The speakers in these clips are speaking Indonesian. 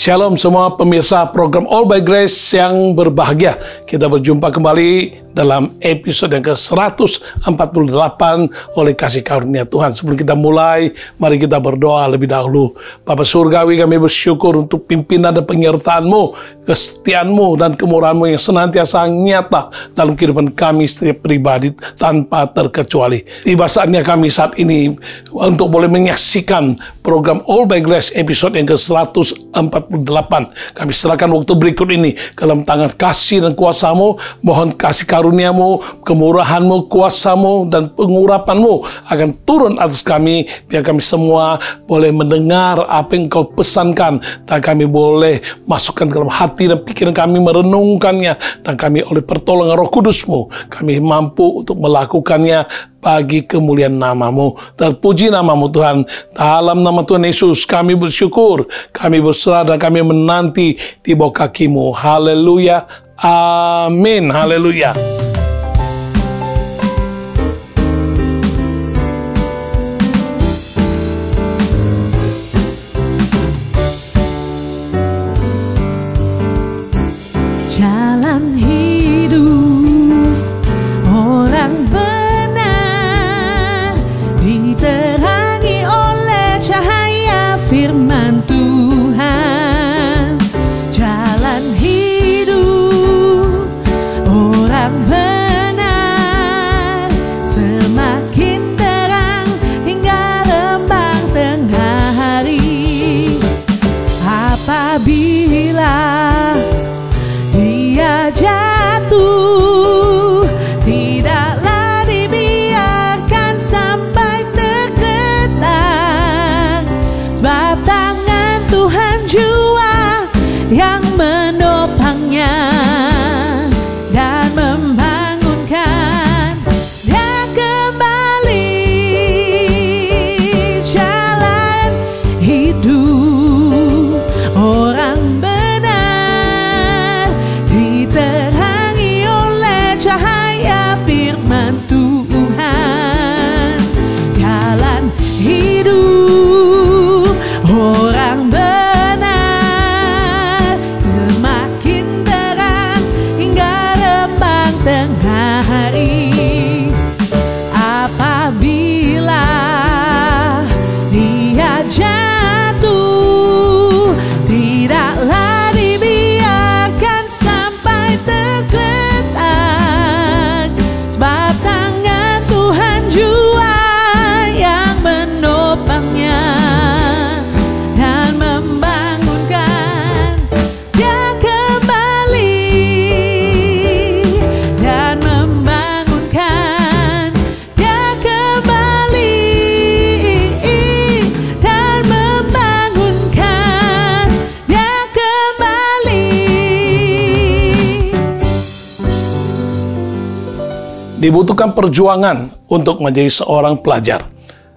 Shalom semua pemirsa program All by Grace yang berbahagia. Kita berjumpa kembali dalam episode yang ke-148 oleh kasih karunia Tuhan. Sebelum kita mulai, mari kita berdoa lebih dahulu. Bapa Surgawi, kami bersyukur untuk pimpinan dan penyertaan-Mu, kesetiaan-Mu, dan kemurahan-Mu yang senantiasa nyata dalam kehidupan kami setiap pribadi tanpa terkecuali. Tiba saatnya kami saat ini untuk boleh menyaksikan program All by Grace episode yang ke-148. Kami serahkan waktu berikut ini ke dalam tangan kasih dan kuasa-Mu. Mohon kasih karunia-Mu, kemurahan-Mu, kuasa-Mu, dan pengurapan-Mu akan turun atas kami, biar kami semua boleh mendengar apa yang Kau pesankan, dan kami boleh masukkan ke dalam hati dan pikiran kami, merenungkannya, dan kami oleh pertolongan Roh Kudus-Mu, kami mampu untuk melakukannya bagi kemuliaan nama-Mu. Terpuji nama-Mu Tuhan. Dalam nama Tuhan Yesus kami bersyukur, kami berserah, dan kami menanti di bawah kaki-Mu. Haleluya. Amin. Haleluya. Jalan hidup orang benar diterangi oleh cahaya firman Tuhan. Jalan hidup orang benar semakin terang hingga rembang tengah hari. Apabila dia jatuh, tidaklah dibiarkan sampai tergeletak, sebab tangan Tuhan jua yang menopangnya dan membangunkan dia kembali. Jalan hidup orang benar diterangi oleh cahaya firman Tuhan. Jalan hidup orang benar semakin terang hingga rembang tengah hari. Apabila dia jatuh, tidaklah dibiarkan sampai tergeletak, sebab tangan Tuhan jua yang menopangnya dan membangunkan dia kembali, dan membangunkan dia kembali, dan membangunkan dia kembali. Dibutuhkan perjuangan untuk menjadi seorang pelajar.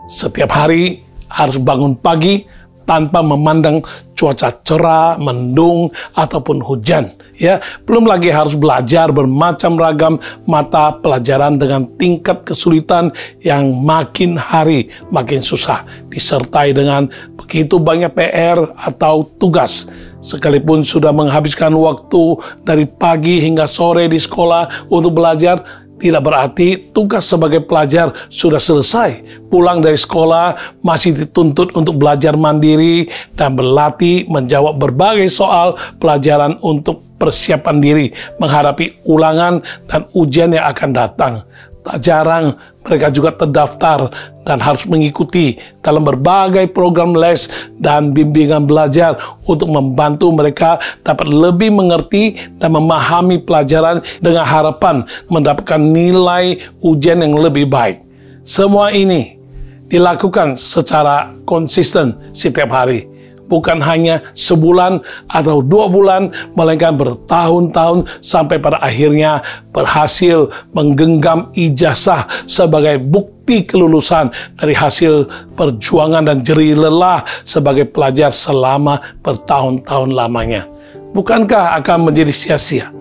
Setiap hari harus bangun pagi tanpa memandang cuaca cerah, mendung, ataupun hujan. Ya, belum lagi harus belajar bermacam ragam mata pelajaran dengan tingkat kesulitan yang makin hari makin susah, disertai dengan begitu banyak PR atau tugas. Sekalipun sudah menghabiskan waktu dari pagi hingga sore di sekolah untuk belajar, tidak berarti tugas sebagai pelajar sudah selesai. Pulang dari sekolah masih dituntut untuk belajar mandiri dan berlatih menjawab berbagai soal pelajaran untuk persiapan diri menghadapi ulangan dan ujian yang akan datang. Tak jarang mereka juga terdaftar dan harus mengikuti dalam berbagai program les dan bimbingan belajar untuk membantu mereka dapat lebih mengerti dan memahami pelajaran dengan harapan mendapatkan nilai ujian yang lebih baik. Semua ini dilakukan secara konsisten setiap hari. Bukan hanya sebulan atau 2 bulan, melainkan bertahun-tahun sampai pada akhirnya berhasil menggenggam ijazah sebagai bukti kelulusan dari hasil perjuangan dan jerih lelah sebagai pelajar selama bertahun-tahun lamanya. Bukankah akan menjadi sia-sia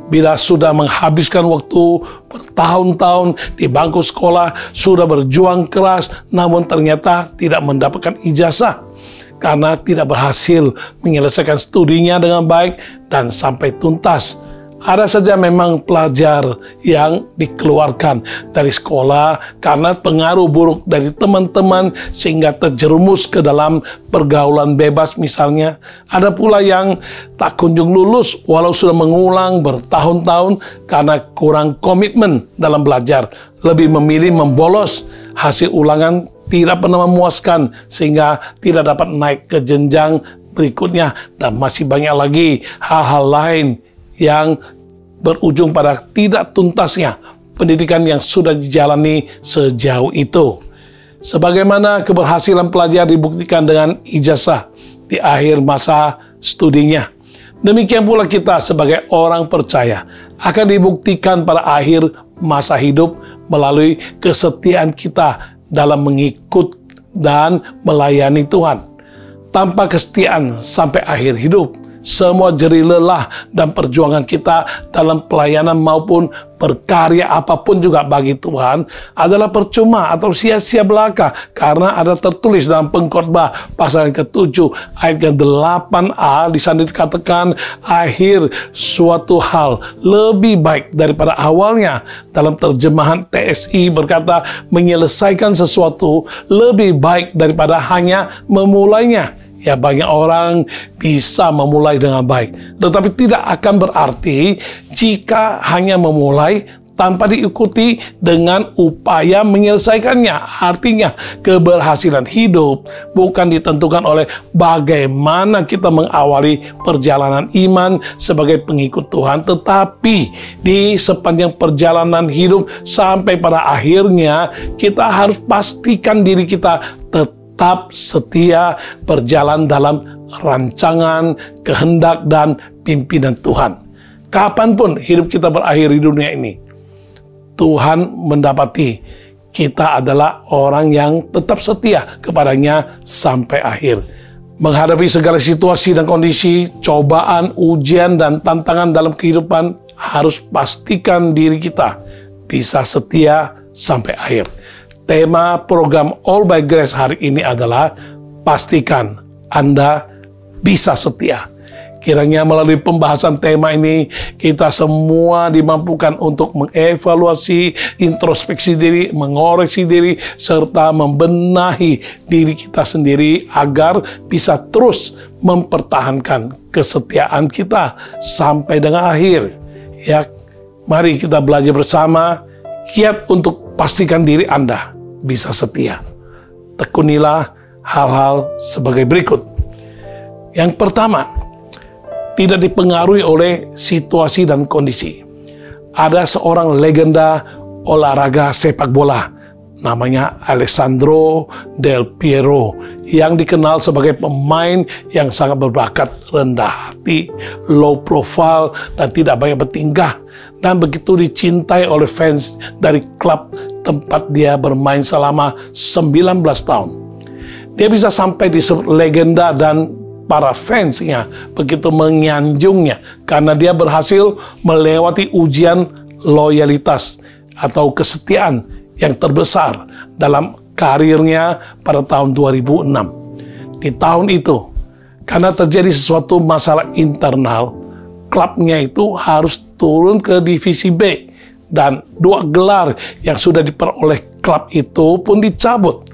bila sudah menghabiskan waktu bertahun-tahun di bangku sekolah, sudah berjuang keras, namun ternyata tidak mendapatkan ijazah? karena tidak berhasil menyelesaikan studinya dengan baik dan sampai tuntas. Ada saja memang pelajar yang dikeluarkan dari sekolah karena pengaruh buruk dari teman-teman sehingga terjerumus ke dalam pergaulan bebas misalnya. Ada pula yang tak kunjung lulus walau sudah mengulang bertahun-tahun karena kurang komitmen dalam belajar. Lebih memilih membolos, hasil ulangan tidak pernah memuaskan sehingga tidak dapat naik ke jenjang berikutnya. Dan masih banyak lagi hal-hal lain yang berujung pada tidak tuntasnya pendidikan yang sudah dijalani sejauh itu. Sebagaimana keberhasilan pelajar dibuktikan dengan ijazah di akhir masa studinya, demikian pula kita sebagai orang percaya akan dibuktikan pada akhir masa hidup melalui kesetiaan kita dalam mengikut dan melayani Tuhan. Tanpa kesetiaan sampai akhir hidup, semua jerih lelah dan perjuangan kita dalam pelayanan maupun berkarya apapun juga bagi Tuhan adalah percuma atau sia-sia belaka, karena ada tertulis dalam Pengkhotbah pasal yang ke-7 ayat ke-8a di sana dikatakan akhir suatu hal lebih baik daripada awalnya. Dalam terjemahan TSI berkata menyelesaikan sesuatu lebih baik daripada hanya memulainya. Ya, banyak orang bisa memulai dengan baik, tetapi tidak akan berarti jika hanya memulai tanpa diikuti dengan upaya menyelesaikannya. Artinya, keberhasilan hidup bukan ditentukan oleh bagaimana kita mengawali perjalanan iman sebagai pengikut Tuhan, tetapi di sepanjang perjalanan hidup sampai pada akhirnya kita harus pastikan diri kita tetap setia berjalan dalam rancangan, kehendak, dan pimpinan Tuhan. Kapanpun hidup kita berakhir di dunia ini, Tuhan mendapati kita adalah orang yang tetap setia kepadanya sampai akhir. Menghadapi segala situasi dan kondisi, cobaan, ujian, dan tantangan dalam kehidupan, harus pastikan diri kita bisa setia sampai akhir. Tema program All by Grace hari ini adalah pastikan Anda bisa setia. Kiranya melalui pembahasan tema ini kita semua dimampukan untuk mengevaluasi, introspeksi diri, mengoreksi diri, serta membenahi diri kita sendiri agar bisa terus mempertahankan kesetiaan kita sampai dengan akhir. Ya, mari kita belajar bersama kiat untuk pastikan diri Anda bisa setia. Tekunilah hal-hal sebagai berikut. Yang pertama, tidak dipengaruhi oleh situasi dan kondisi. Ada seorang legenda olahraga sepak bola, namanya Alessandro Del Piero, yang dikenal sebagai pemain yang sangat berbakat, rendah hati, low profile, dan tidak banyak bertingkah, dan begitu dicintai oleh fans dari klub tempat dia bermain selama 19 tahun. Dia bisa sampai disebut legenda dan para fansnya begitu menyanjungnya karena dia berhasil melewati ujian loyalitas atau kesetiaan yang terbesar dalam karirnya pada tahun 2006. Di tahun itu, karena terjadi sesuatu masalah internal, klubnya itu harus turun ke divisi B dan 2 gelar yang sudah diperoleh klub itu pun dicabut.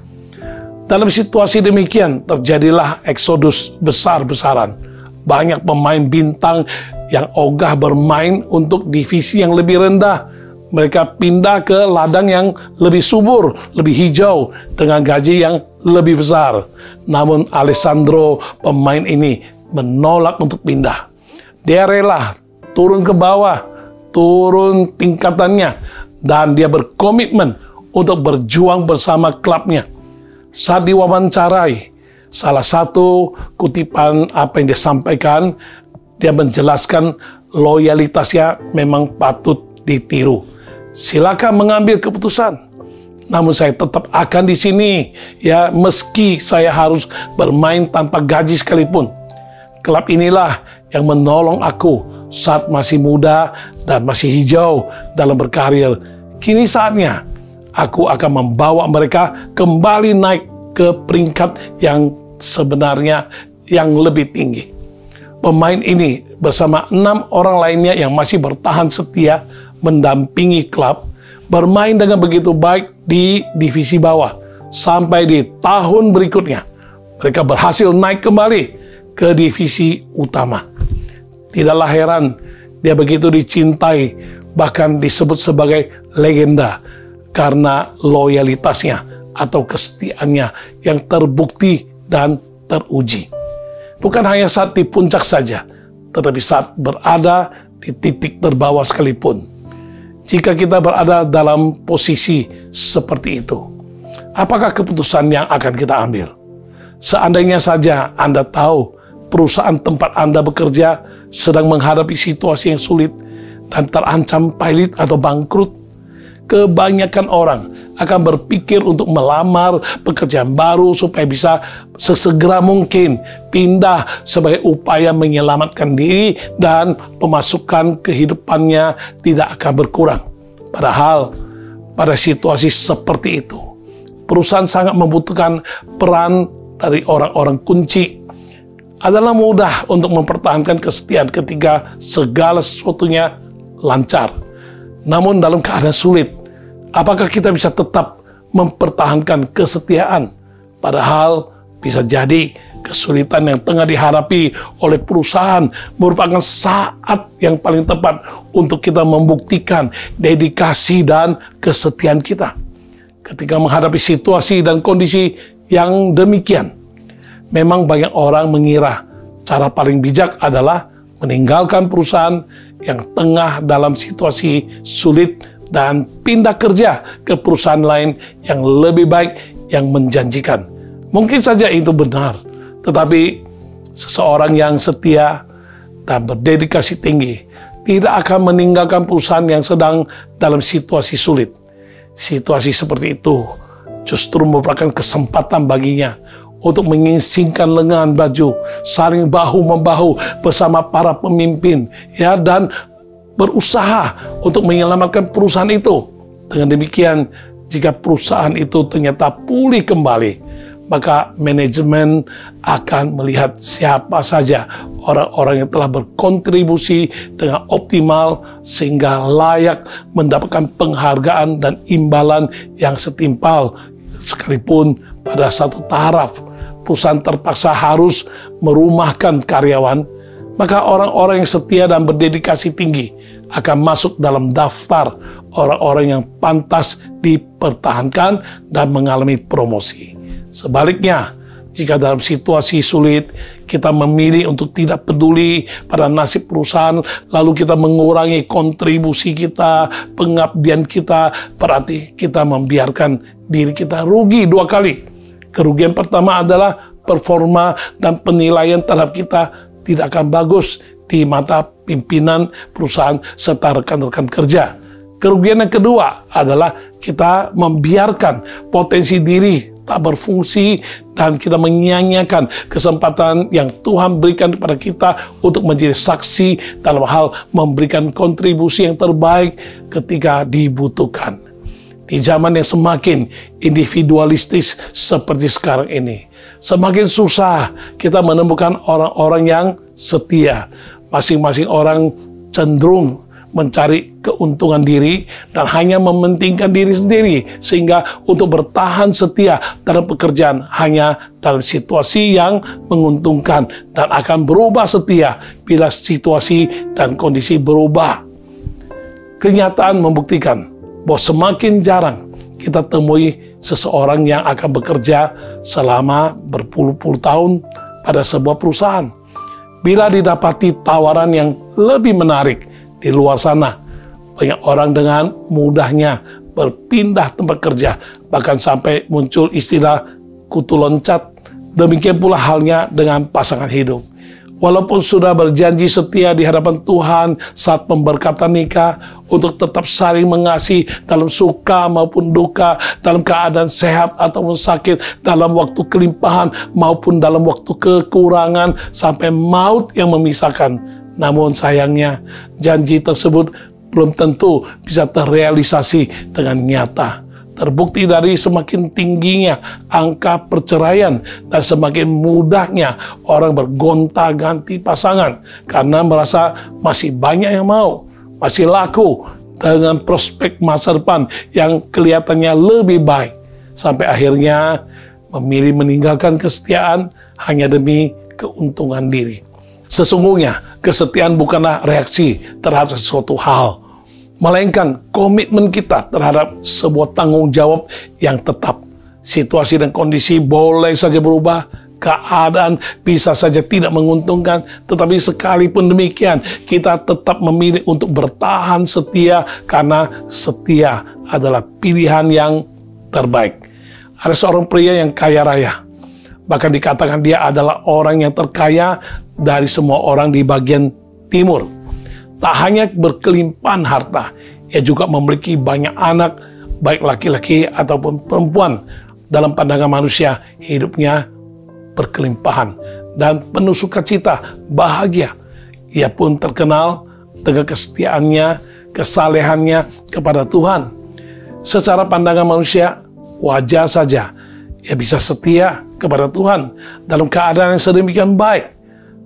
Dalam situasi demikian, terjadilah eksodus besar-besaran. Banyak pemain bintang yang ogah bermain untuk divisi yang lebih rendah. Mereka pindah ke ladang yang lebih subur, lebih hijau, dengan gaji yang lebih besar. Namun Alessandro, pemain ini, menolak untuk pindah. Dia rela turun ke bawah, turun tingkatannya, dan dia berkomitmen untuk berjuang bersama klubnya. Saat diwawancarai, salah satu kutipan apa yang dia sampaikan, dia menjelaskan loyalitasnya memang patut ditiru. Silakan mengambil keputusan, namun saya tetap akan di sini, ya, meski saya harus bermain tanpa gaji sekalipun. Klub inilah yang menolong aku saat masih muda dan masih hijau dalam berkarir. Kini saatnya aku akan membawa mereka kembali naik ke peringkat yang sebenarnya yang lebih tinggi. Pemain ini bersama 6 orang lainnya yang masih bertahan setia mendampingi klub bermain dengan begitu baik di divisi bawah sampai di tahun berikutnya mereka berhasil naik kembali ke divisi utama. Tidaklah heran dia begitu dicintai, bahkan disebut sebagai legenda karena loyalitasnya atau kesetiaannya yang terbukti dan teruji. Bukan hanya saat di puncak saja, tetapi saat berada di titik terbawah sekalipun. Jika kita berada dalam posisi seperti itu, apakah keputusan yang akan kita ambil? Seandainya saja Anda tahu perusahaan tempat Anda bekerja sedang menghadapi situasi yang sulit dan terancam pailit atau bangkrut, kebanyakan orang akan berpikir untuk melamar pekerjaan baru supaya bisa sesegera mungkin pindah sebagai upaya menyelamatkan diri dan pemasukan kehidupannya tidak akan berkurang. Padahal pada situasi seperti itu, perusahaan sangat membutuhkan peran dari orang-orang kunci. Adalah mudah untuk mempertahankan kesetiaan ketika segala sesuatunya lancar. Namun dalam keadaan sulit, apakah kita bisa tetap mempertahankan kesetiaan? Padahal bisa jadi kesulitan yang tengah dihadapi oleh perusahaan merupakan saat yang paling tepat untuk kita membuktikan dedikasi dan kesetiaan kita. Ketika menghadapi situasi dan kondisi yang demikian, memang banyak orang mengira cara paling bijak adalah meninggalkan perusahaan yang tengah dalam situasi sulit dan pindah kerja ke perusahaan lain yang lebih baik, yang menjanjikan. Mungkin saja itu benar, tetapi seseorang yang setia dan berdedikasi tinggi tidak akan meninggalkan perusahaan yang sedang dalam situasi sulit. Situasi seperti itu justru merupakan kesempatan baginya untuk menyingsingkan lengan baju, saling bahu-membahu bersama para pemimpin, ya, dan berusaha untuk menyelamatkan perusahaan itu. Dengan demikian, jika perusahaan itu ternyata pulih kembali, maka manajemen akan melihat siapa saja orang-orang yang telah berkontribusi dengan optimal sehingga layak mendapatkan penghargaan dan imbalan yang setimpal. Sekalipun pada satu taraf perusahaan terpaksa harus merumahkan karyawan, maka orang-orang yang setia dan berdedikasi tinggi akan masuk dalam daftar orang-orang yang pantas dipertahankan dan mengalami promosi. Sebaliknya, jika dalam situasi sulit kita memilih untuk tidak peduli pada nasib perusahaan, lalu kita mengurangi kontribusi kita, pengabdian kita, berarti kita membiarkan diri kita rugi 2 kali. Kerugian pertama adalah performa dan penilaian terhadap kita tidak akan bagus di mata pimpinan perusahaan serta rekan-rekan kerja. Kerugian yang kedua adalah kita membiarkan potensi diri tak berfungsi dan kita menyia-nyiakan kesempatan yang Tuhan berikan kepada kita untuk menjadi saksi dalam hal memberikan kontribusi yang terbaik ketika dibutuhkan. Di zaman yang semakin individualistis seperti sekarang ini, semakin susah kita menemukan orang-orang yang setia. Masing-masing orang cenderung mencari keuntungan diri dan hanya mementingkan diri sendiri, sehingga untuk bertahan setia dalam pekerjaan hanya dalam situasi yang menguntungkan dan akan berubah setia bila situasi dan kondisi berubah. Kenyataan membuktikan bahwa semakin jarang kita temui seseorang yang akan bekerja selama berpuluh-puluh tahun pada sebuah perusahaan. Bila didapati tawaran yang lebih menarik di luar sana, banyak orang dengan mudahnya berpindah tempat kerja, bahkan sampai muncul istilah kutu loncat. Demikian pula halnya dengan pasangan hidup. Walaupun sudah berjanji setia di hadapan Tuhan saat pemberkatan nikah untuk tetap saling mengasihi dalam suka maupun duka, dalam keadaan sehat ataupun sakit, dalam waktu kelimpahan maupun dalam waktu kekurangan, sampai maut yang memisahkan. Namun sayangnya janji tersebut belum tentu bisa terrealisasi dengan nyata. Terbukti dari semakin tingginya angka perceraian dan semakin mudahnya orang bergonta-ganti pasangan karena merasa masih banyak yang mau, masih laku dengan prospek masa depan yang kelihatannya lebih baik, sampai akhirnya memilih meninggalkan kesetiaan hanya demi keuntungan diri. Sesungguhnya kesetiaan bukanlah reaksi terhadap sesuatu hal, melainkan komitmen kita terhadap sebuah tanggung jawab yang tetap. Situasi dan kondisi boleh saja berubah, keadaan bisa saja tidak menguntungkan, tetapi sekalipun demikian, kita tetap memilih untuk bertahan setia karena setia adalah pilihan yang terbaik. Ada seorang pria yang kaya raya, bahkan dikatakan dia adalah orang yang terkaya dari semua orang di bagian timur. Tak hanya berkelimpahan harta, ia juga memiliki banyak anak, baik laki-laki ataupun perempuan. Dalam pandangan manusia, hidupnya berkelimpahan dan penuh sukacita, bahagia. Ia pun terkenal dengan kesetiaannya, kesalehannya kepada Tuhan. Secara pandangan manusia, wajar saja ia bisa setia kepada Tuhan dalam keadaan yang sedemikian baik.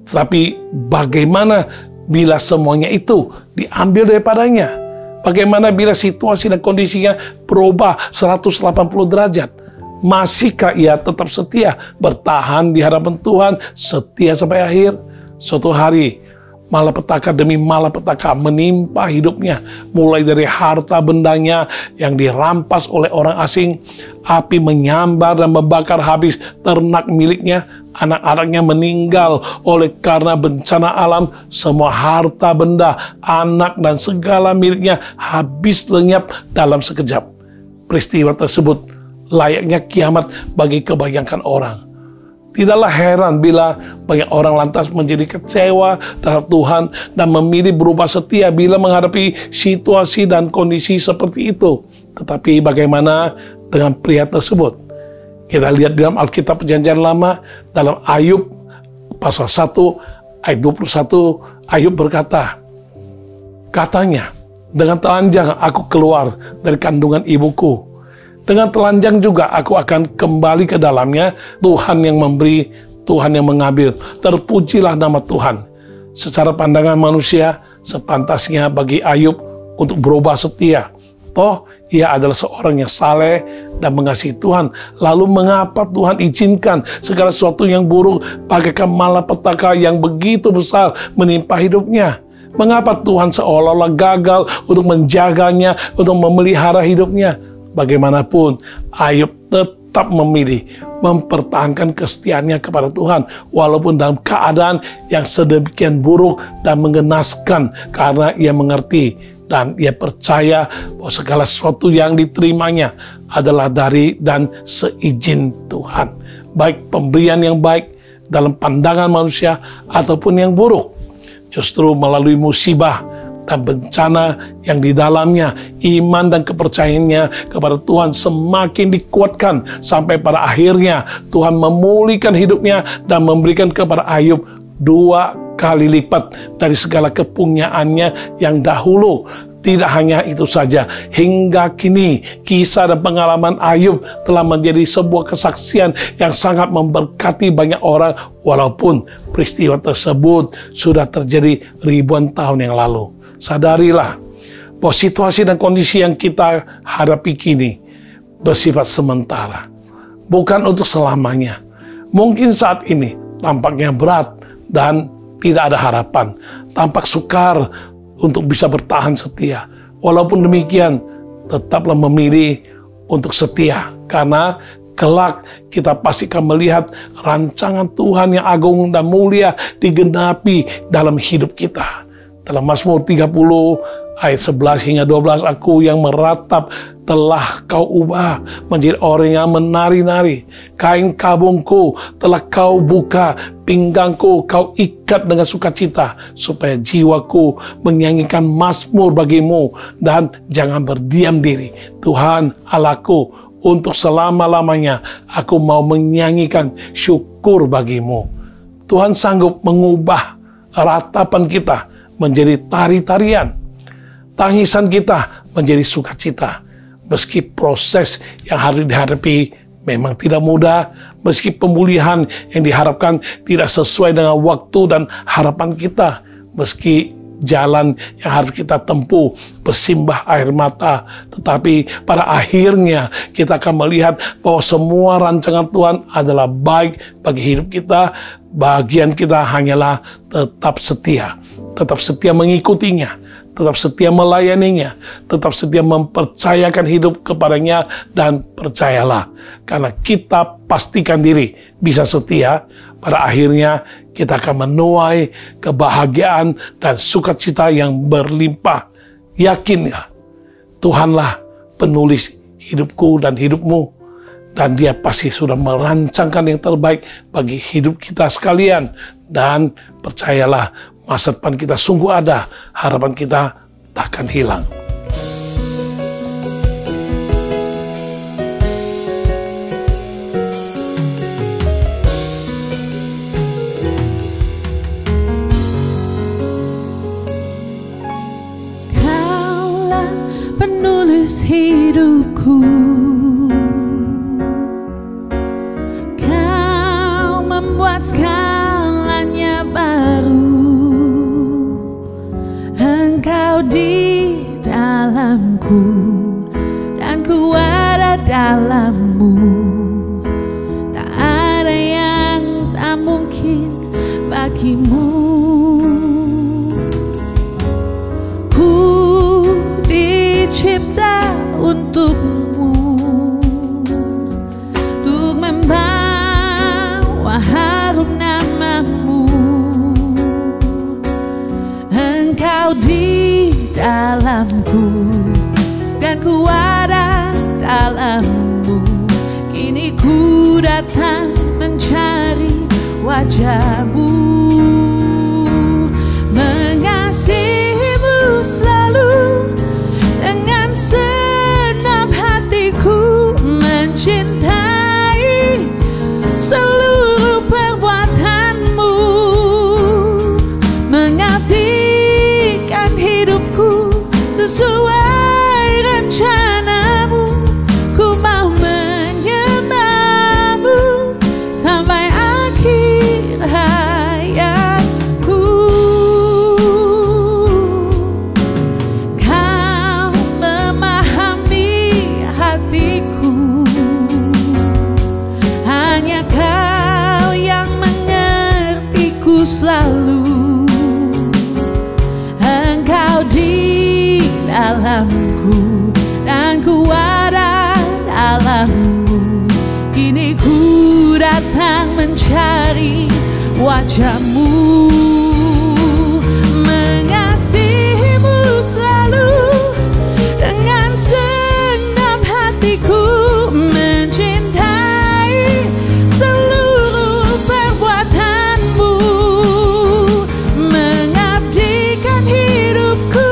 Tetapi bagaimana bila semuanya itu diambil daripadanya? Bagaimana bila situasi dan kondisinya berubah 180 derajat? Masihkah ia tetap setia, bertahan di hadapan Tuhan, setia sampai akhir? Suatu hari, malapetaka demi malapetaka menimpa hidupnya, mulai dari harta bendanya yang dirampas oleh orang asing, api menyambar dan membakar habis ternak miliknya, anak-anaknya meninggal oleh karena bencana alam, semua harta benda, anak dan segala miliknya habis lenyap dalam sekejap. Peristiwa tersebut layaknya kiamat bagi kebanyakan orang. Tidaklah heran bila banyak orang lantas menjadi kecewa terhadap Tuhan dan memilih berubah setia bila menghadapi situasi dan kondisi seperti itu. Tetapi bagaimana dengan pria tersebut? Kita lihat dalam Alkitab Perjanjian Lama, dalam Ayub pasal 1 ayat 21, Ayub berkata, katanya, dengan telanjang aku keluar dari kandungan ibuku. Dengan telanjang juga aku akan kembali ke dalamnya. Tuhan yang memberi, Tuhan yang mengambil. Terpujilah nama Tuhan. Secara pandangan manusia, sepantasnya bagi Ayub untuk berubah setia. Toh, ia adalah seorang yang saleh dan mengasihi Tuhan. Lalu mengapa Tuhan izinkan segala sesuatu yang buruk bagaikan malapetaka yang begitu besar menimpa hidupnya? Mengapa Tuhan seolah-olah gagal untuk menjaganya, untuk memelihara hidupnya? Bagaimanapun, Ayub tetap memilih mempertahankan kesetiaannya kepada Tuhan walaupun dalam keadaan yang sedemikian buruk dan mengenaskan, karena ia mengerti dan ia percaya bahwa segala sesuatu yang diterimanya adalah dari dan seizin Tuhan, baik pemberian yang baik dalam pandangan manusia ataupun yang buruk. Justru melalui musibah dan bencana yang di dalamnya, iman dan kepercayaannya kepada Tuhan semakin dikuatkan sampai pada akhirnya Tuhan memulihkan hidupnya dan memberikan kepada Ayub 2 kali lipat dari segala kepunyaannya yang dahulu. Tidak hanya itu saja, hingga kini kisah dan pengalaman Ayub telah menjadi sebuah kesaksian yang sangat memberkati banyak orang walaupun peristiwa tersebut sudah terjadi ribuan tahun yang lalu. Sadarilah bahwa situasi dan kondisi yang kita hadapi kini bersifat sementara, bukan untuk selamanya. Mungkin saat ini tampaknya berat dan tidak ada harapan, tampak sukar untuk bisa bertahan setia. Walaupun demikian, tetaplah memilih untuk setia, karena kelak kita pasti akan melihat rancangan Tuhan yang agung dan mulia digenapi dalam hidup kita. Dalam Mazmur 30 ayat 11 hingga 12, aku yang meratap telah kau ubah menjadi orang yang menari-nari. Kain kabungku telah kau buka, pinggangku kau ikat dengan sukacita, supaya jiwaku menyanyikan mazmur bagimu dan jangan berdiam diri. Tuhan Allahku, untuk selama-lamanya aku mau menyanyikan syukur bagimu. Tuhan sanggup mengubah ratapan kita menjadi tari-tarian, tangisan kita menjadi sukacita, Meski proses yang harus dihadapi memang tidak mudah, meski pemulihan yang diharapkan tidak sesuai dengan waktu dan harapan kita, meski jalan yang harus kita tempuh bersimbah air mata, tetapi pada akhirnya kita akan melihat bahwa semua rancangan Tuhan adalah baik bagi hidup kita. Bagian kita hanyalah tetap setia mengikutinya, tetap setia melayaninya, tetap setia mempercayakan hidup kepadanya. Dan percayalah, karena kita pastikan diri bisa setia, pada akhirnya kita akan menuai kebahagiaan dan sukacita yang berlimpah. Yakin ya, Tuhanlah penulis hidupku dan hidupmu, dan Dia pasti sudah merancangkan yang terbaik bagi hidup kita sekalian. Dan percayalah, masa depan kita sungguh ada, harapan kita takkan hilang. Kaulah penulis hidupku, Kau membuat segalanya baru. Engkau di dalamku dan ku ada dalammu. Tak ada yang tak mungkin bagimu. Ku dicipta untukmu, untuk membawa harum namamu. Engkau di dalamku dan ku ada dalammu. Kini ku datang mencari wajahmu, mengasihimu selalu dengan segenap hatiku, mencintai seluruh perbuatanmu, mengabdikan hidupku sesuai rencanamu. Ku mau menyembahmu sampai akhir hayatku. Kau memahami hatiku, hanya Kau yang mengertiku selalu. Engkau di dalamku dan ku ada dalammu. Kini ku datang mencari wajahmu, mengasihimu selalu dengan segenap hatiku, mencintai seluruh perbuatanmu, mengabdikan hidupku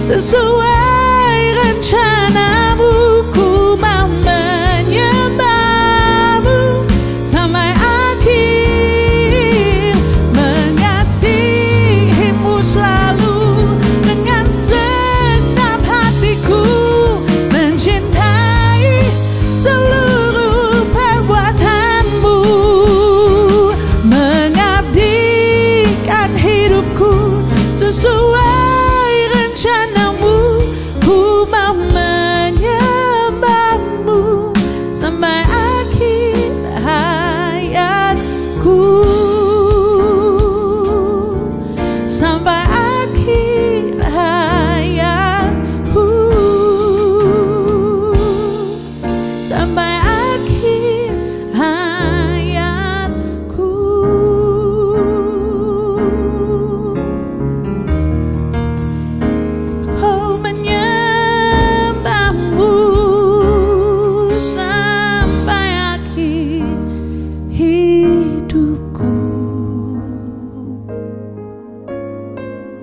sesuai rencanamu. Ku mau menyembahmu sampai akhir, mengasihimu selalu dengan segenap hatiku, mencintai seluruh perbuatanmu, mengabdikan hidupku sesuai rencanamu. Ku mau menyembahmu sampai akhir hayatku, sampai akhir hayatku, sampai akhir hayatku. Kau menyembahmu sampai akhir hidupku.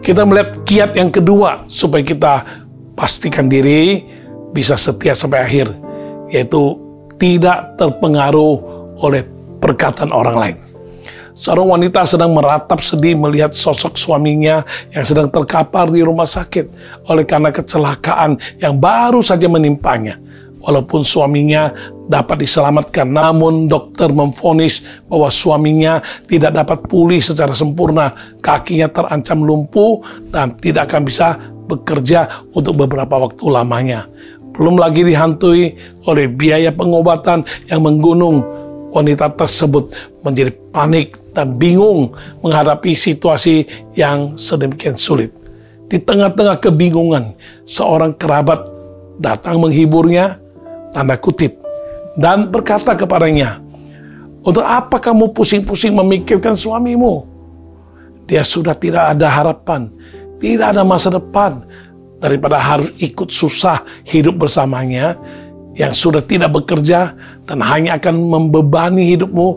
Kita melihat kiat yang kedua supaya kita pastikan diri bisa setia sampai akhir, yaitu tidak terpengaruh oleh perkataan orang lain. Seorang wanita sedang meratap sedih melihat sosok suaminya yang sedang terkapar di rumah sakit oleh karena kecelakaan yang baru saja menimpanya. Walaupun suaminya dapat diselamatkan, namun dokter memvonis bahwa suaminya tidak dapat pulih secara sempurna. Kakinya terancam lumpuh dan tidak akan bisa bekerja untuk beberapa waktu lamanya. Belum lagi dihantui oleh biaya pengobatan yang menggunung. Wanita tersebut menjadi panik dan bingung menghadapi situasi yang sedemikian sulit. Di tengah-tengah kebingungan, seorang kerabat datang menghiburnya, tanda kutip, dan berkata kepadanya, "Untuk apa kamu pusing-pusing memikirkan suamimu? Dia sudah tidak ada harapan, tidak ada masa depan. Daripada harus ikut susah hidup bersamanya, yang sudah tidak bekerja dan hanya akan membebani hidupmu,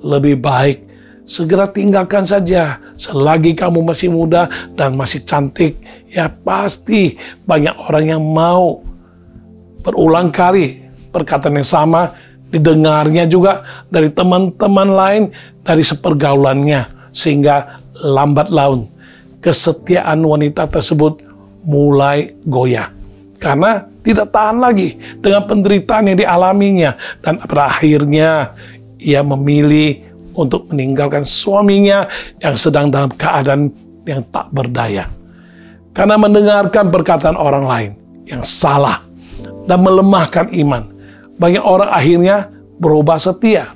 lebih baik segera tinggalkan saja. Selagi kamu masih muda dan masih cantik, ya pasti banyak orang yang mau." Berulang kali perkataan yang sama didengarnya juga dari teman-teman lain dari sepergaulannya, sehingga lambat laun kesetiaan wanita tersebut mulai goyah karena tidak tahan lagi dengan penderitaan yang dialaminya, dan pada akhirnya ia memilih untuk meninggalkan suaminya yang sedang dalam keadaan yang tak berdaya. Karena mendengarkan perkataan orang lain yang salah dan melemahkan iman, banyak orang akhirnya berubah setia.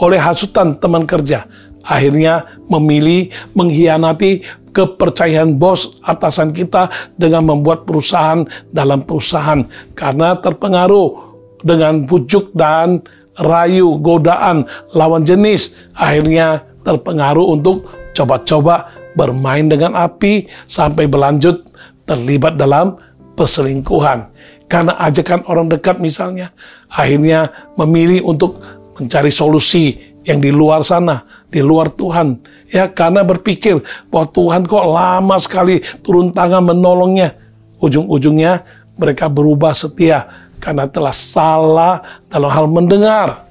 Oleh hasutan teman kerja, akhirnya memilih mengkhianati kepercayaan bos atasan kita dengan membuat perusahaan dalam perusahaan karena terpengaruh dengan bujuk dan rayu godaan lawan jenis. Akhirnya terpengaruh untuk coba-coba bermain dengan api sampai berlanjut terlibat dalam perselingkuhan. Karena ajakan orang dekat misalnya, akhirnya memilih untuk mencari solusi yang di luar sana, di luar Tuhan. Ya, karena berpikir bahwa Tuhan kok lama sekali turun tangan menolongnya. Ujung-ujungnya mereka berubah setia karena telah salah dalam hal mendengar.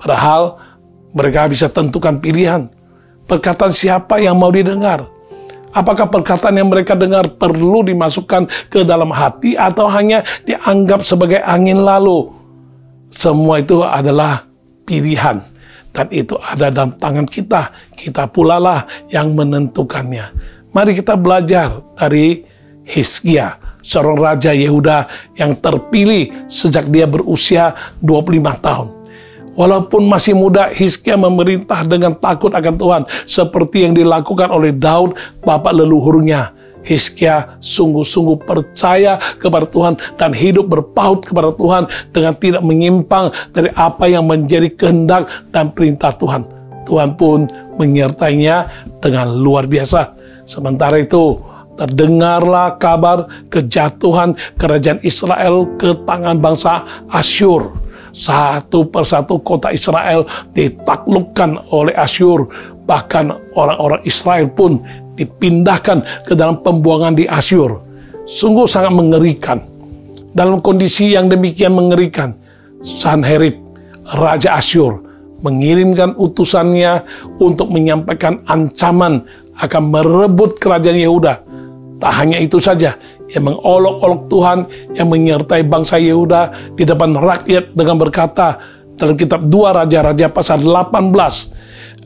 Padahal mereka bisa tentukan pilihan. Perkataan siapa yang mau didengar? Apakah perkataan yang mereka dengar perlu dimasukkan ke dalam hati atau hanya dianggap sebagai angin lalu? Semua itu adalah pilihan. Dan itu ada dalam tangan kita. Kita pula lah yang menentukannya. Mari kita belajar dari Hizkia, seorang raja Yehuda yang terpilih sejak dia berusia 25 tahun. Walaupun masih muda, Hizkia memerintah dengan takut akan Tuhan, seperti yang dilakukan oleh Daud, bapak leluhurnya. Hizkia sungguh-sungguh percaya kepada Tuhan dan hidup berpaut kepada Tuhan dengan tidak menyimpang dari apa yang menjadi kehendak dan perintah Tuhan. Tuhan pun menyertainya dengan luar biasa. Sementara itu, terdengarlah kabar kejatuhan kerajaan Israel ke tangan bangsa Asyur. Satu persatu kota Israel ditaklukkan oleh Asyur. Bahkan orang-orang Israel pun dipindahkan ke dalam pembuangan di Asyur. Sungguh sangat mengerikan. Dalam kondisi yang demikian mengerikan, Sanherib, Raja Asyur, mengirimkan utusannya untuk menyampaikan ancaman akan merebut kerajaan Yehuda. Tak hanya itu saja, ia mengolok-olok Tuhan yang menyertai bangsa Yehuda di depan rakyat dengan berkata, dalam kitab 2 Raja-Raja pasal 18,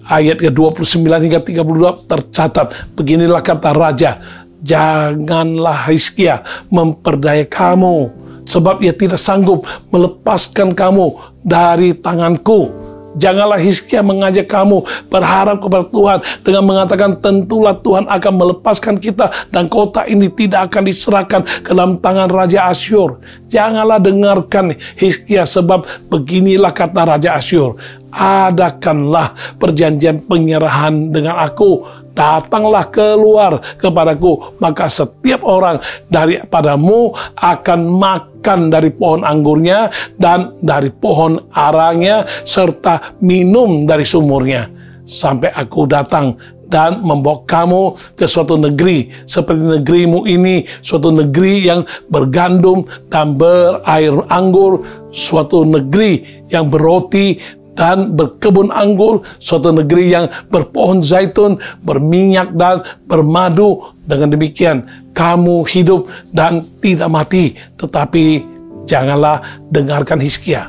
ayat ke-29 hingga 32 tercatat, beginilah kata raja, "Janganlah Hizkia memperdaya kamu, sebab ia tidak sanggup melepaskan kamu dari tanganku. Janganlah Hizkia mengajak kamu berharap kepada Tuhan dengan mengatakan, tentulah Tuhan akan melepaskan kita dan kota ini tidak akan diserahkan ke dalam tangan Raja Asyur. Janganlah dengarkan Hizkia, sebab beginilah kata Raja Asyur, adakanlah perjanjian penyerahan dengan aku. Datanglah keluar kepadaku, maka setiap orang daripadamu akan makan dari pohon anggurnya dan dari pohon aranya, serta minum dari sumurnya, sampai aku datang dan membawa kamu ke suatu negeri seperti negerimu ini, suatu negeri yang bergandum dan berair anggur, suatu negeri yang berroti dan berkebun anggur, suatu negeri yang berpohon zaitun, berminyak dan bermadu. Dengan demikian, kamu hidup dan tidak mati. Tetapi janganlah dengarkan Hizkia,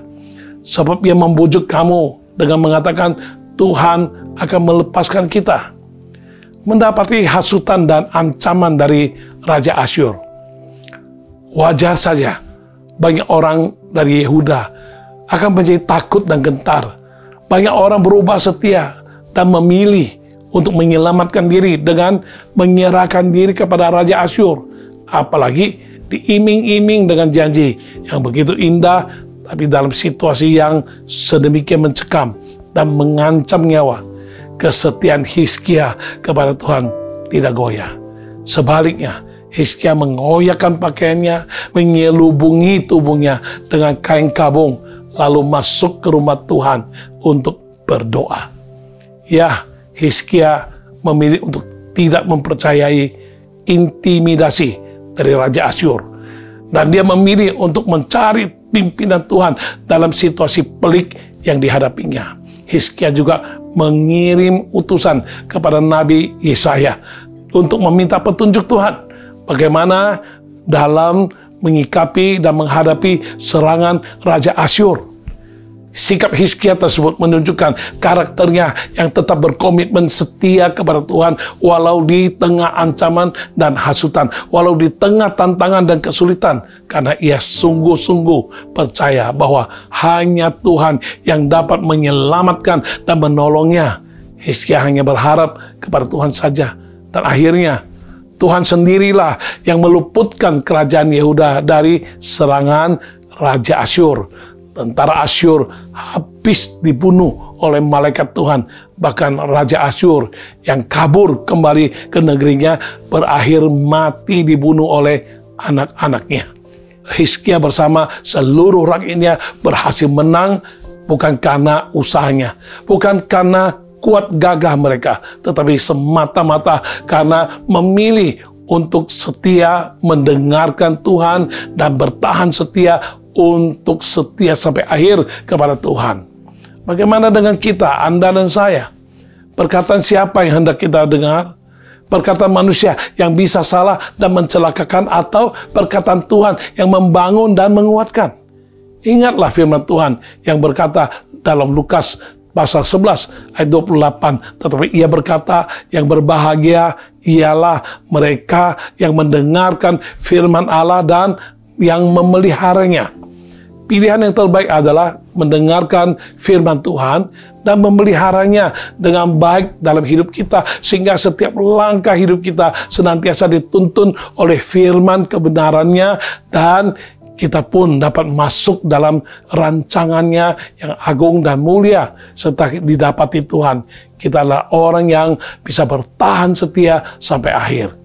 sebab ia membujuk kamu dengan mengatakan, Tuhan akan melepaskan kita. Mendapati hasutan dan ancaman dari Raja Asyur. Wajar saja banyak orang dari Yehuda akan menjadi takut dan gentar. Banyak orang berubah setia dan memilih untuk menyelamatkan diri dengan menyerahkan diri kepada Raja Asyur. Apalagi diiming-iming dengan janji yang begitu indah, tapi dalam situasi yang sedemikian mencekam dan mengancam nyawa. Kesetiaan Hizkia kepada Tuhan tidak goyah. Sebaliknya, Hizkia mengoyakkan pakaiannya, menyelubungi tubuhnya dengan kain kabung, lalu masuk ke rumah Tuhan untuk berdoa. Ya, Hizkia memilih untuk tidak mempercayai intimidasi dari Raja Asyur. Dan dia memilih untuk mencari pimpinan Tuhan dalam situasi pelik yang dihadapinya. Hizkia juga mengirim utusan kepada Nabi Yesaya untuk meminta petunjuk Tuhan bagaimana dalam menyikapi dan menghadapi serangan Raja Asyur. Sikap Hizkia tersebut menunjukkan karakternya yang tetap berkomitmen setia kepada Tuhan walau di tengah ancaman dan hasutan, walau di tengah tantangan dan kesulitan, karena ia sungguh-sungguh percaya bahwa hanya Tuhan yang dapat menyelamatkan dan menolongnya. Hizkia hanya berharap kepada Tuhan saja, dan akhirnya Tuhan sendirilah yang meluputkan kerajaan Yehuda dari serangan Raja Asyur. Tentara Asyur habis dibunuh oleh malaikat Tuhan. Bahkan Raja Asyur yang kabur kembali ke negerinya berakhir mati dibunuh oleh anak-anaknya. Hizkia bersama seluruh rakyatnya berhasil menang bukan karena usahanya, bukan karena kuat gagah mereka, tetapi semata-mata karena memilih untuk setia mendengarkan Tuhan dan bertahan setia untuk setia sampai akhir kepada Tuhan. Bagaimana dengan kita, Anda dan saya? Perkataan siapa yang hendak kita dengar? Perkataan manusia yang bisa salah dan mencelakakan, atau perkataan Tuhan yang membangun dan menguatkan? Ingatlah firman Tuhan yang berkata dalam Lukas pasal 11 ayat 28, tetapi ia berkata, yang berbahagia ialah mereka yang mendengarkan firman Allah dan yang memeliharanya. Pilihan yang terbaik adalah mendengarkan firman Tuhan dan memeliharanya dengan baik dalam hidup kita, sehingga setiap langkah hidup kita senantiasa dituntun oleh firman kebenarannya, dan kita pun dapat masuk dalam rancangannya yang agung dan mulia. Setelah didapati Tuhan, kita adalah orang yang bisa bertahan setia sampai akhir.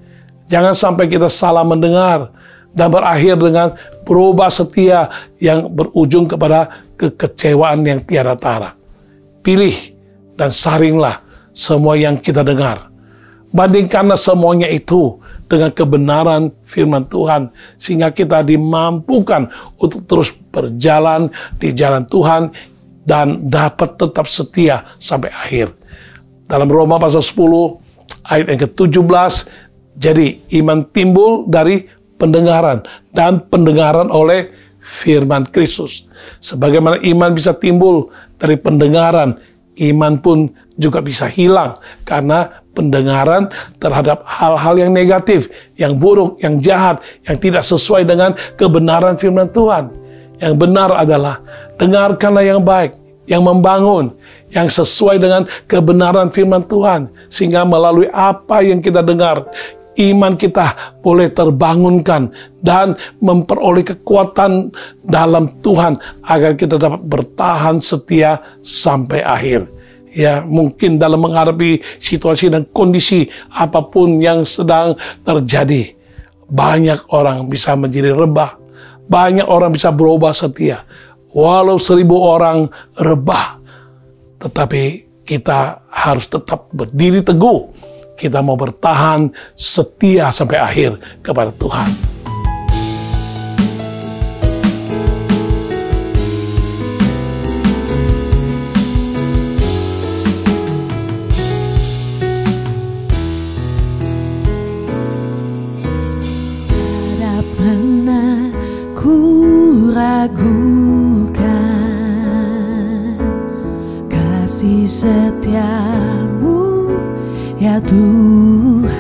Jangan sampai kita salah mendengar dan berakhir dengan berubah setia yang berujung kepada kekecewaan yang tiada tara. Pilih dan saringlah semua yang kita dengar. Bandingkanlah semuanya itu dengan kebenaran firman Tuhan, sehingga kita dimampukan untuk terus berjalan di jalan Tuhan dan dapat tetap setia sampai akhir. Dalam Roma pasal 10 ayat yang ke-17, jadi iman timbul dari pendengaran, dan pendengaran oleh firman Kristus. Sebagaimana iman bisa timbul dari pendengaran, iman pun juga bisa hilang karena pendengaran terhadap hal-hal yang negatif, yang buruk, yang jahat, yang tidak sesuai dengan kebenaran firman Tuhan. Yang benar adalah dengarkanlah yang baik, yang membangun, yang sesuai dengan kebenaran firman Tuhan, sehingga melalui apa yang kita dengar, iman kita boleh terbangunkan dan memperoleh kekuatan dalam Tuhan agar kita dapat bertahan setia sampai akhir. Ya, mungkin dalam menghadapi situasi dan kondisi apapun yang sedang terjadi, banyak orang bisa menjadi rebah, banyak orang bisa berubah setia. Walau 1000 orang rebah, tetapi kita harus tetap berdiri teguh. Kita mau bertahan setia sampai akhir kepada Tuhan. ya Tuhan.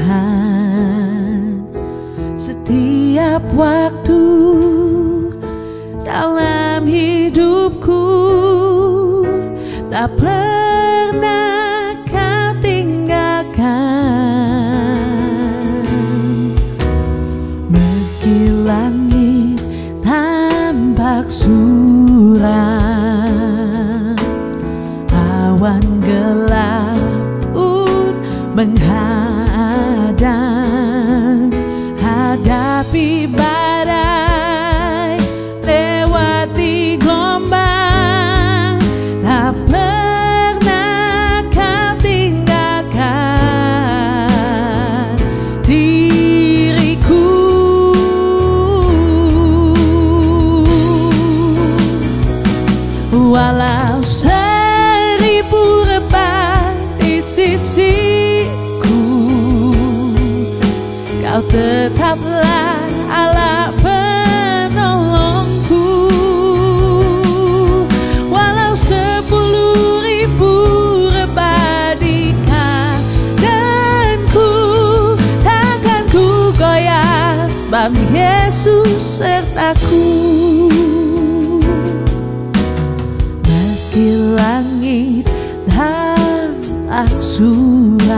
Setiap waktu dalam hidupku tak pernah Kau tinggalkan. Meski langit tampak suram, awan gelap pun menghadang, hadapi badai, lewati gelombang, tak pernah Kau tinggalkan diriku. Walau seribu rebah di sisiku, Kau tetaplah Allah penolongku. Walau 10.000 rebah di kananku, takkan ku goyah sebab Yesus sertaku. Meski langit tampak suram,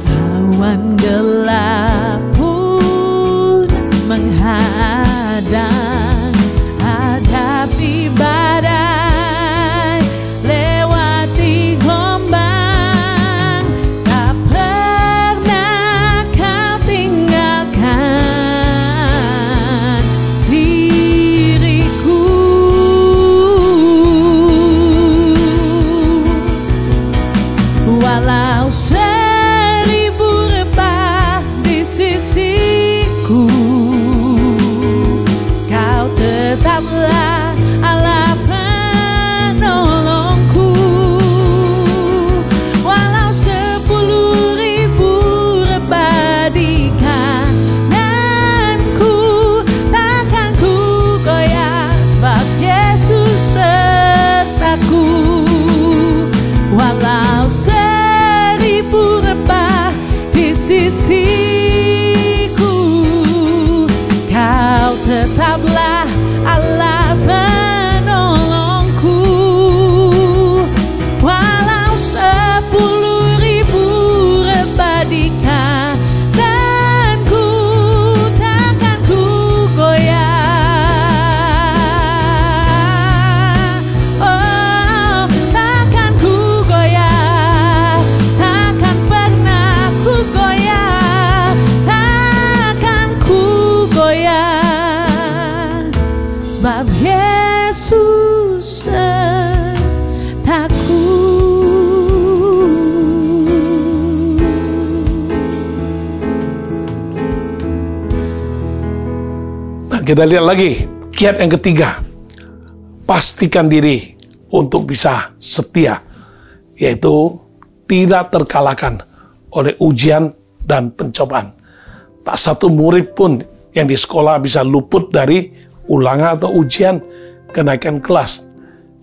awan gelap pun menghadang, hadapi badai, lewati gelombang, tak pernah Kau tinggalkan diriku. Walau 1000 rebah di sisiku, Kau tetaplah Allah penolongku. Walau 10.000 rebah di kananku, takkan ku goyah sebab Yesus sertaku. Walau 1000 rebah di sisiku, Kau tetaplah Allah penolongku. Walau 10.000 rebah di kananku, takkan ku goyah. Oh, takkan ku goyah, takkan pernah ku goyah, takkan ku goyah, sebab Yesus sertaku. Nah, kita lihat lagi kiat yang ketiga. Pastikan diri untuk bisa setia, yaitu tidak terkalahkan oleh ujian dan pencobaan. Tak satu murid pun yang di sekolah bisa luput dari ulangan atau ujian kenaikan kelas.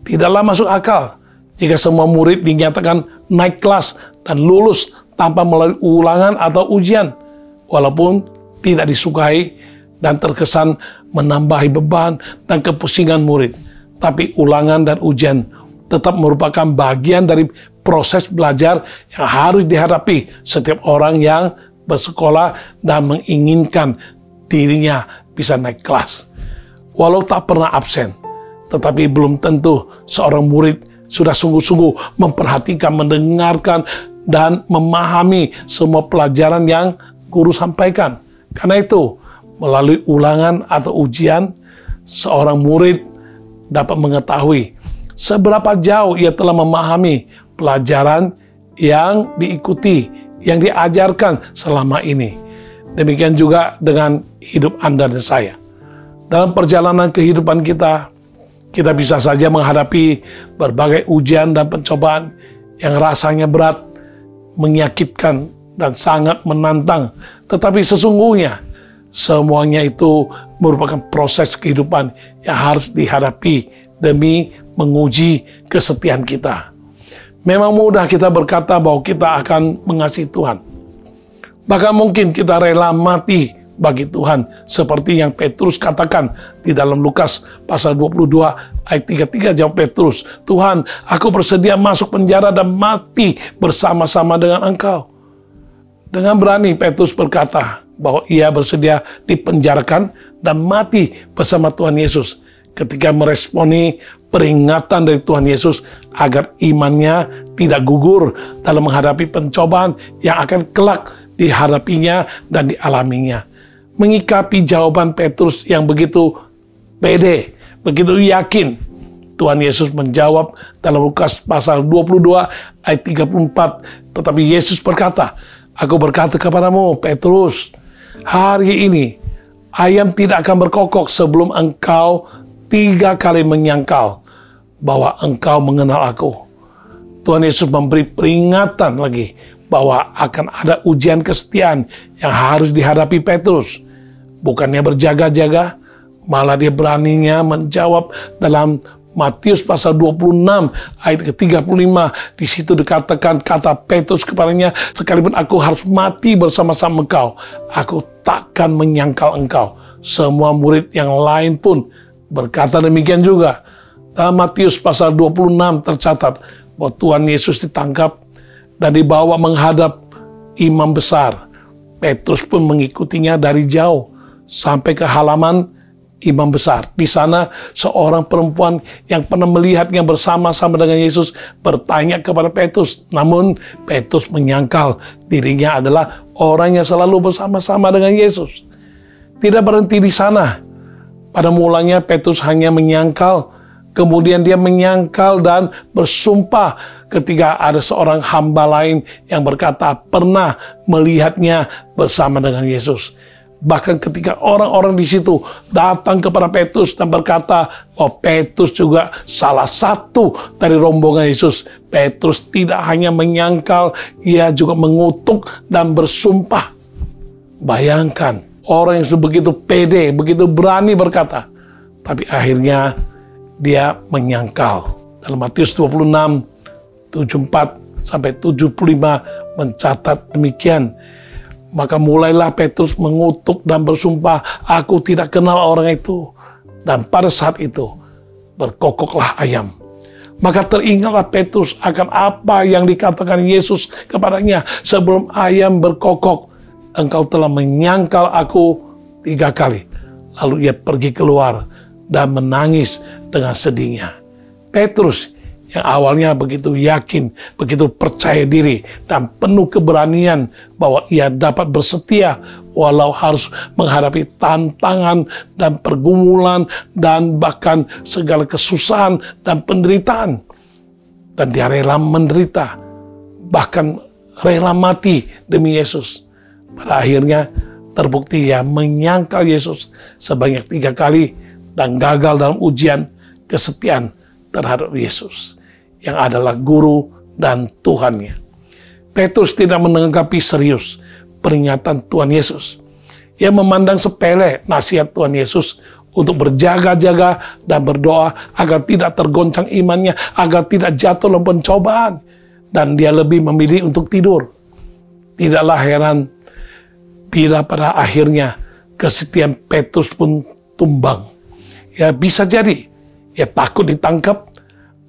Tidaklah masuk akal jika semua murid dinyatakan naik kelas dan lulus tanpa melalui ulangan atau ujian, walaupun tidak disukai dan terkesan menambahi beban dan kepusingan murid. Tapi ulangan dan ujian tetap merupakan bagian dari proses belajar yang harus dihadapi setiap orang yang bersekolah dan menginginkan dirinya bisa naik kelas. Walau tak pernah absen, tetapi belum tentu seorang murid sudah sungguh-sungguh memperhatikan, mendengarkan, dan memahami semua pelajaran yang guru sampaikan. Karena itu, melalui ulangan atau ujian, seorang murid dapat mengetahui seberapa jauh ia telah memahami pelajaran yang diikuti, yang diajarkan selama ini. Demikian juga dengan hidup Anda dan saya. Dalam perjalanan kehidupan kita, kita bisa saja menghadapi berbagai ujian dan pencobaan yang rasanya berat, menyakitkan, dan sangat menantang. Tetapi sesungguhnya, semuanya itu merupakan proses kehidupan yang harus dihadapi demi menguji kesetiaan kita. Memang mudah kita berkata bahwa kita akan mengasihi Tuhan. Bahkan mungkin kita rela mati bagi Tuhan, seperti yang Petrus katakan di dalam Lukas pasal 22 ayat 33. Jawab Petrus, "Tuhan, aku bersedia masuk penjara dan mati bersama-sama dengan Engkau." Dengan berani Petrus berkata bahwa ia bersedia dipenjarakan dan mati bersama Tuhan Yesus ketika meresponi peringatan dari Tuhan Yesus agar imannya tidak gugur dalam menghadapi pencobaan yang akan kelak dihadapinya dan dialaminya. Mengikapi jawaban Petrus yang begitu pede, begitu yakin, Tuhan Yesus menjawab dalam Lukas pasal 22 ayat 34. Tetapi Yesus berkata, "Aku berkata kepadamu, Petrus, hari ini ayam tidak akan berkokok sebelum engkau 3 kali menyangkal bahwa engkau mengenal aku." Tuhan Yesus memberi peringatan lagi bahwa akan ada ujian kesetiaan yang harus dihadapi Petrus. Bukannya berjaga-jaga, malah dia beraninya menjawab dalam Matius pasal 26 ayat ke-35. Di situ dikatakan, kata Petrus kepadanya, "Sekalipun aku harus mati bersama-sama engkau, aku takkan menyangkal engkau." Semua murid yang lain pun berkata demikian juga. Dalam Matius pasal 26 tercatat bahwa Tuhan Yesus ditangkap dan dibawa menghadap imam besar. Petrus pun mengikutinya dari jauh sampai ke halaman imam besar. Di sana seorang perempuan yang pernah melihatnya bersama-sama dengan Yesus bertanya kepada Petrus. Namun Petrus menyangkal dirinya adalah orang yang selalu bersama-sama dengan Yesus. Tidak berhenti di sana. Pada mulanya Petrus hanya menyangkal, kemudian dia menyangkal dan bersumpah ketika ada seorang hamba lain yang berkata pernah melihatnya bersama dengan Yesus. Bahkan ketika orang-orang di situ datang kepada Petrus dan berkata bahwa Petrus juga salah satu dari rombongan Yesus, Petrus tidak hanya menyangkal, ia juga mengutuk dan bersumpah. Bayangkan, orang yang begitu pede, begitu berani berkata, tapi akhirnya dia menyangkal. Dalam Matius 26, 74 sampai 75 mencatat demikian. Maka mulailah Petrus mengutuk dan bersumpah, "Aku tidak kenal orang itu." Dan pada saat itu berkokoklah ayam. Maka teringatlah Petrus akan apa yang dikatakan Yesus kepadanya, "Sebelum ayam berkokok, engkau telah menyangkal aku 3 kali." Lalu ia pergi keluar dan menangis dengan sedihnya. Petrus yang awalnya begitu yakin, begitu percaya diri, dan penuh keberanian bahwa ia dapat bersetia walau harus menghadapi tantangan dan pergumulan dan bahkan segala kesusahan dan penderitaan. Dan dia rela menderita, bahkan rela mati demi Yesus. Pada akhirnya terbukti ia menyangkal Yesus sebanyak 3 kali dan gagal dalam ujian kesetiaan terhadap Yesus yang adalah guru dan Tuhannya. Petrus tidak menanggapi serius peringatan Tuhan Yesus. Ia memandang sepele nasihat Tuhan Yesus untuk berjaga-jaga dan berdoa agar tidak tergoncang imannya, agar tidak jatuh dalam pencobaan. Dan dia lebih memilih untuk tidur. Tidaklah heran bila pada akhirnya kesetiaan Petrus pun tumbang. Ya, bisa jadi ia takut ditangkap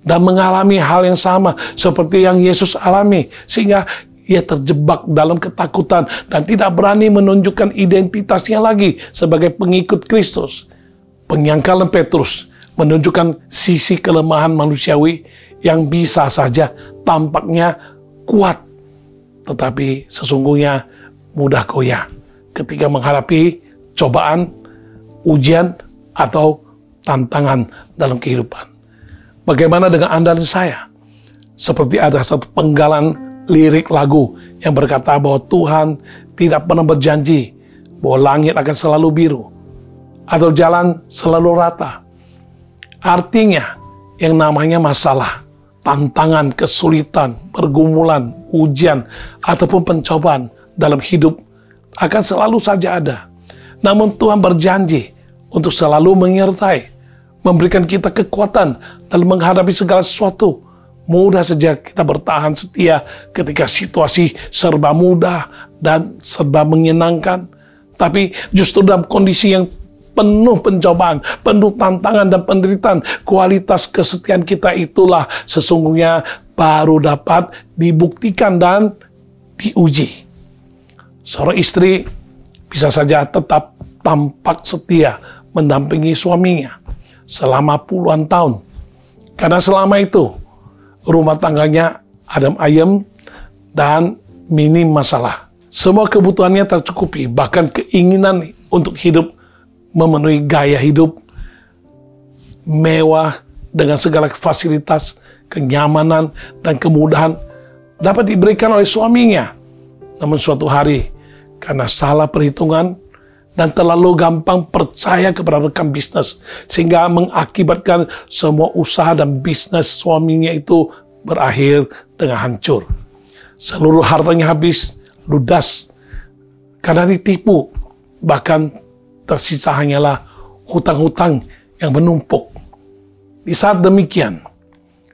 dan mengalami hal yang sama seperti yang Yesus alami, sehingga ia terjebak dalam ketakutan dan tidak berani menunjukkan identitasnya lagi sebagai pengikut Kristus. Penyangkalan Petrus menunjukkan sisi kelemahan manusiawi yang bisa saja tampaknya kuat, tetapi sesungguhnya mudah goyah ketika menghadapi cobaan, ujian, atau tantangan dalam kehidupan. Bagaimana dengan Anda dan saya? Seperti ada satu penggalan lirik lagu yang berkata bahwa Tuhan tidak pernah berjanji bahwa langit akan selalu biru atau jalan selalu rata. Artinya yang namanya masalah, tantangan, kesulitan, pergumulan, ujian, ataupun pencobaan dalam hidup akan selalu saja ada. Namun Tuhan berjanji untuk selalu menyertai, memberikan kita kekuatan dalam menghadapi segala sesuatu, Mudah saja kita bertahan setia ketika situasi serba mudah dan serba menyenangkan. Tapi justru dalam kondisi yang penuh pencobaan, penuh tantangan dan penderitaan, kualitas kesetiaan kita itulah sesungguhnya baru dapat dibuktikan dan diuji. Seorang istri bisa saja tetap tampak setia mendampingi suaminya selama puluhan tahun. Karena selama itu rumah tangganya adem ayem dan minim masalah. Semua kebutuhannya tercukupi, bahkan keinginan untuk hidup memenuhi gaya hidup mewah dengan segala fasilitas, kenyamanan, dan kemudahan dapat diberikan oleh suaminya. Namun suatu hari, karena salah perhitungan dan terlalu gampang percaya kepada rekan bisnis, sehingga mengakibatkan semua usaha dan bisnis suaminya itu berakhir dengan hancur. Seluruh hartanya habis, ludas, karena ditipu. Bahkan tersisa hanyalah hutang-hutang yang menumpuk. Di saat demikian,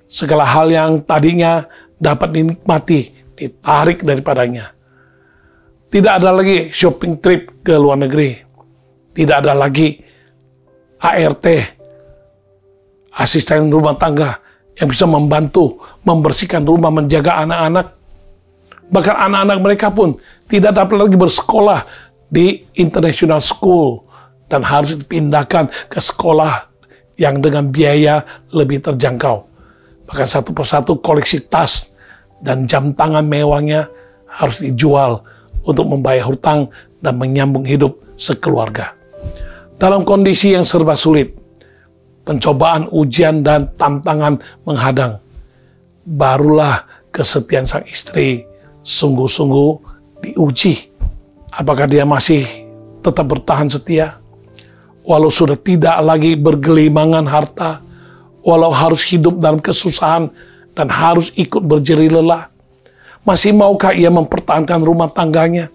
segala hal yang tadinya dapat dinikmati ditarik daripadanya. Tidak ada lagi shopping trip ke luar negeri. Tidak ada lagi ART, asisten rumah tangga, yang bisa membantu membersihkan rumah, menjaga anak-anak. Bahkan anak-anak mereka pun tidak dapat lagi bersekolah di international school dan harus dipindahkan ke sekolah yang dengan biaya lebih terjangkau. Bahkan satu persatu koleksi tas dan jam tangan mewahnya harus dijual untuk membayar hutang dan menyambung hidup sekeluarga. Dalam kondisi yang serba sulit, pencobaan, ujian, dan tantangan menghadang, barulah kesetiaan sang istri sungguh-sungguh diuji. Apakah dia masih tetap bertahan setia? Walau sudah tidak lagi bergelimangan harta, walau harus hidup dalam kesusahan dan harus ikut berjerih lelah, masih maukah ia mempertahankan rumah tangganya?